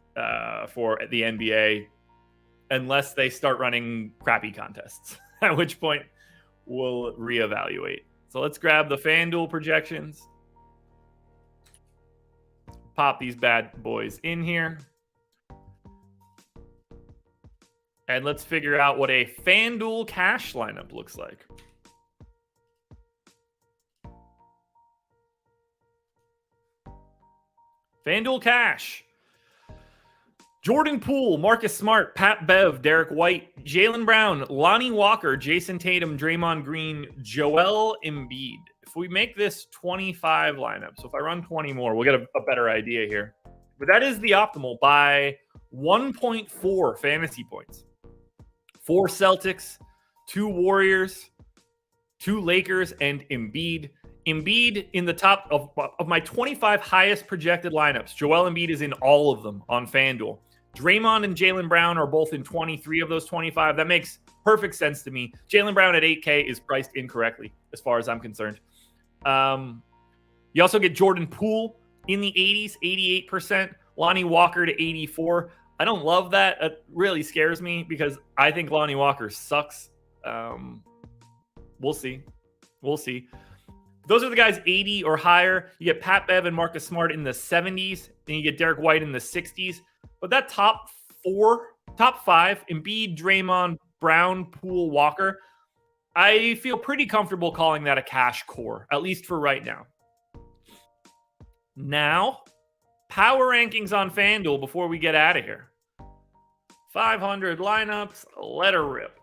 A: for the NBA, unless they start running crappy contests, at which point we'll reevaluate. So let's grab the FanDuel projections. Pop these bad boys in here. And let's figure out what a FanDuel cash lineup looks like. FanDuel cash. Jordan Poole, Marcus Smart, Pat Bev, Derek White, Jaylen Brown, Lonnie Walker, Jason Tatum, Draymond Green, Joel Embiid. If we make this 25 lineup, so if I run 20 more, we'll get a better idea here. But that is the optimal by 1.4 fantasy points. 4 Celtics, 2 Warriors, 2 Lakers, and Embiid. Embiid in the top of my 25 highest projected lineups. Joel Embiid is in all of them on FanDuel. Draymond and Jaylen Brown are both in 23 of those 25. That makes perfect sense to me. Jaylen Brown at 8K is priced incorrectly as far as I'm concerned. You also get Jordan Poole in the 80s, 88%. Lonnie Walker to 84. I don't love that. It really scares me because I think Lonnie Walker sucks. We'll see. We'll see. Those are the guys 80 or higher. You get Pat Bev and Marcus Smart in the 70s. Then you get Derek White in the 60s. But that top 5, Embiid, Draymond, Brown, Poole, Walker, I feel pretty comfortable calling that a cash core, at least for right now. Now, power rankings on FanDuel before we get out of here. 500 lineups, let her rip.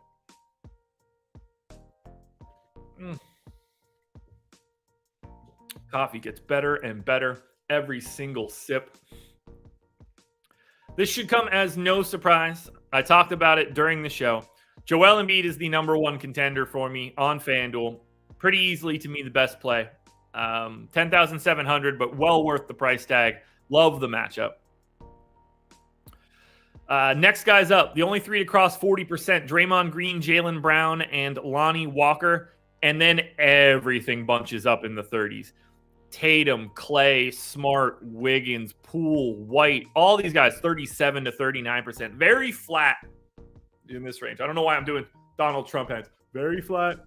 A: Coffee gets better and better every single sip. This should come as no surprise. I talked about it during the show. Joel Embiid is the number one contender for me on FanDuel. Pretty easily, to me, the best play. 10,700, but well worth the price tag. Love the matchup. Next guy's up. The only 3 to cross 40%. Draymond Green, Jaylen Brown, and Lonnie Walker. And then everything bunches up in the 30s. Tatum, Clay, Smart, Wiggins, Poole, White, all these guys 37 to 39%. Very flat in this range. I don't know why I'm doing Donald Trump hands. Very flat.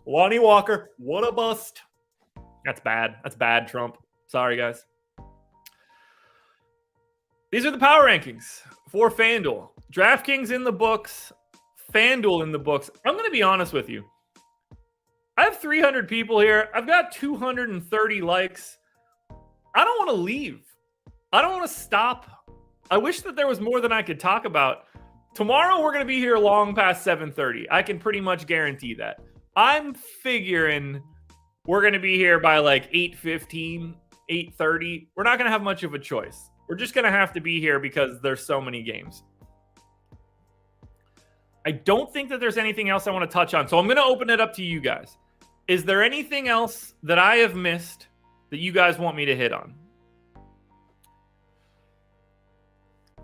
A: Lonnie Walker, what a bust. That's bad. That's bad, Trump. Sorry, guys. These are the power rankings for FanDuel. DraftKings in the books. FanDuel in the books. I'm going to be honest with you. I have 300 people here. I've got 230 likes. I don't want to leave. I don't want to stop. I wish that there was more than I could talk about. Tomorrow, we're going to be here long past 7:30. I can pretty much guarantee that. I'm figuring we're going to be here by like 8:15, 8:30. We're not going to have much of a choice. We're just going to have to be here because there's so many games. I don't think that there's anything else I want to touch on. So I'm going to open it up to you guys. Is there anything else that I have missed that you guys want me to hit on?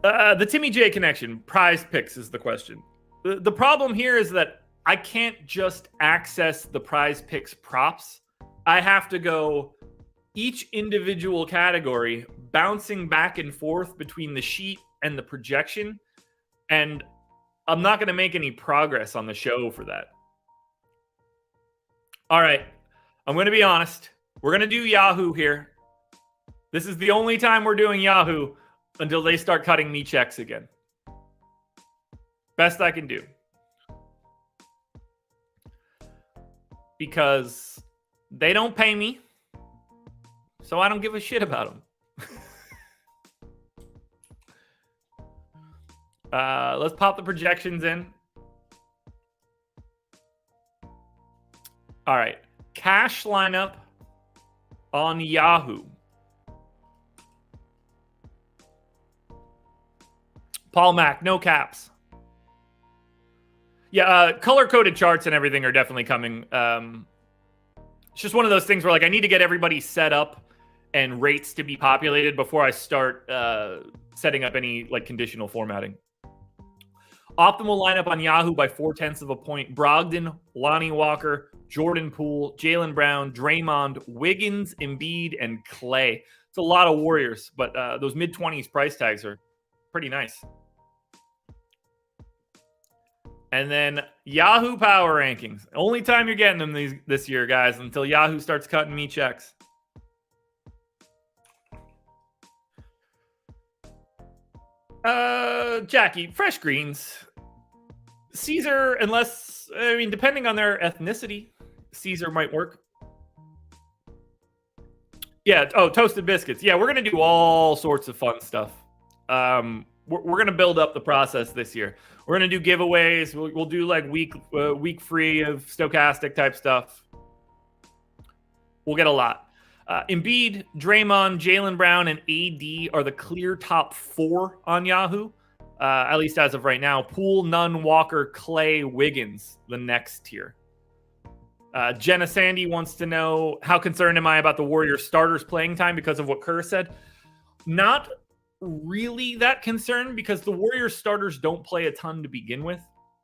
A: The Timmy J connection, prize picks is the question. The problem here is that I can't just access the prize picks props. I have to go each individual category, bouncing back and forth between the sheet and the projection. And I'm not going to make any progress on the show for that. All right. I'm going to be honest. We're going to do Yahoo here. This is the only time we're doing Yahoo until they start cutting me checks again. Best I can do. Because they don't pay me, so I don't give a shit about them. Let's pop the projections in. All right. Cash lineup on Yahoo. Paul Mack, no caps. Yeah, color-coded charts and everything are definitely coming. It's just one of those things where, like, I need to get everybody set up and rates to be populated before I start setting up any, like, conditional formatting. Optimal lineup on Yahoo by 0.4 of a point. Brogdon, Lonnie Walker, Jordan Poole, Jaylen Brown, Draymond, Wiggins, Embiid, and Clay. It's a lot of Warriors, but those mid-20s price tags are pretty nice. And then Yahoo Power Rankings. Only time you're getting them this year, guys, until Yahoo starts cutting me checks. Jackie, fresh greens. Caesar, unless, I mean, depending on their ethnicity, Caesar might work. Yeah, toasted biscuits. Yeah, we're going to do all sorts of fun stuff. We're going to build up the process this year. We're going to do giveaways. We'll do like week free of Stokastic type stuff. We'll get a lot. Embiid, Draymond, Jaylen Brown, and AD are the clear top 4 on Yahoo, at least as of right now. Poole, Nunn, Walker, Clay, Wiggins, the next tier. Jenna Sandy wants to know, how concerned am I about the Warriors starters playing time because of what Kerr said? Not really that concerned, because the Warriors starters don't play a ton to begin with.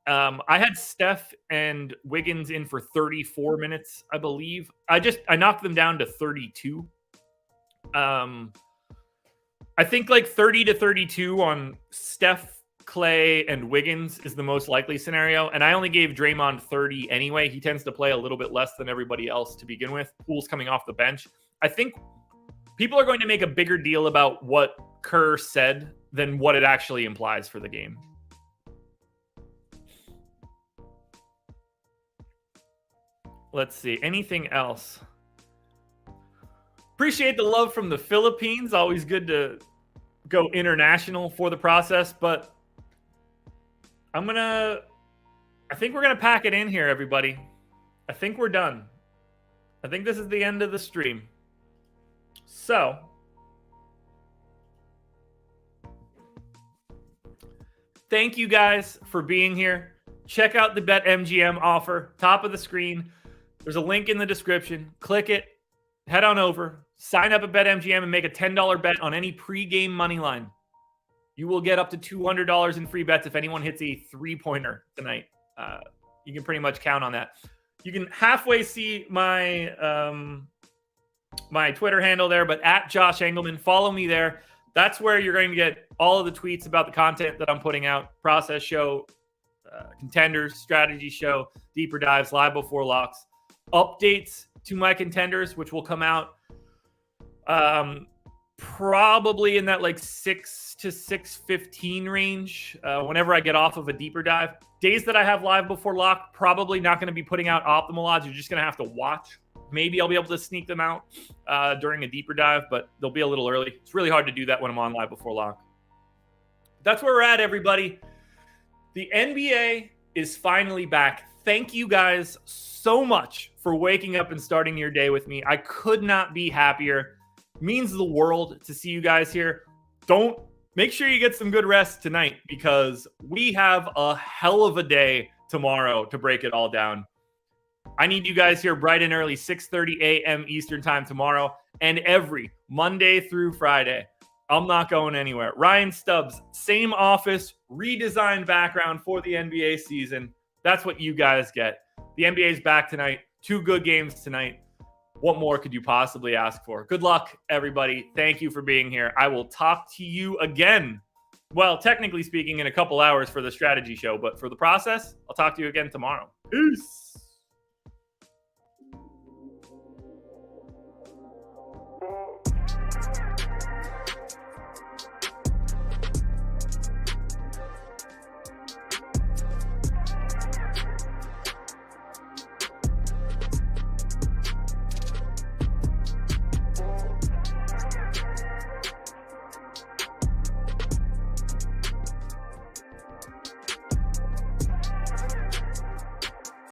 A: I had Steph and Wiggins in for 34 minutes, I believe. I knocked them down to 32. I think like 30 to 32 on Steph, Clay, and Wiggins is the most likely scenario. And I only gave Draymond 30 anyway. He tends to play a little bit less than everybody else to begin with. Poole's coming off the bench. I think people are going to make a bigger deal about what Kerr said than what it actually implies for the game. Let's see. Anything else? Appreciate the love from the Philippines. Always good to go international for the process, but I think we're going to pack it in here, everybody. I think we're done. I think this is the end of the stream. So, thank you guys for being here. Check out the BetMGM offer, top of the screen. There's a link in the description. Click it. Head on over. Sign up at BetMGM and make a $10 bet on any pregame money line. You will get up to $200 in free bets if anyone hits a three-pointer tonight. You can pretty much count on that. You can halfway see my my Twitter handle there, but at Josh Engleman, follow me there. That's where you're going to get all of the tweets about the content that I'm putting out. Process show, contenders, strategy show, deeper dives, live before locks, updates to my contenders, which will come out probably in that like 6 to 6:15 range whenever I get off of a deeper dive. Days that I have live before lock, probably not going to be putting out optimal odds. You're just going to have to watch. Maybe I'll be able to sneak them out during a deeper dive, but they'll be a little early. It's really hard to do that when I'm on live before lock. That's where we're at, everybody. The NBA is finally back. Thank you guys so much for waking up and starting your day with me. I could not be happier. It means the world to see you guys here. Make sure you get some good rest tonight, because we have a hell of a day tomorrow to break it all down. I need you guys here bright and early, 6:30 a.m. Eastern time tomorrow, and every Monday through Friday. I'm not going anywhere. Ryan Stubbs, same office, redesigned background for the NBA season. That's what you guys get. The NBA is back tonight. 2 good games tonight. What more could you possibly ask for? Good luck, everybody. Thank you for being here. I will talk to you again. Well, technically speaking, in a couple hours for the strategy show, but for the process, I'll talk to you again tomorrow. Peace.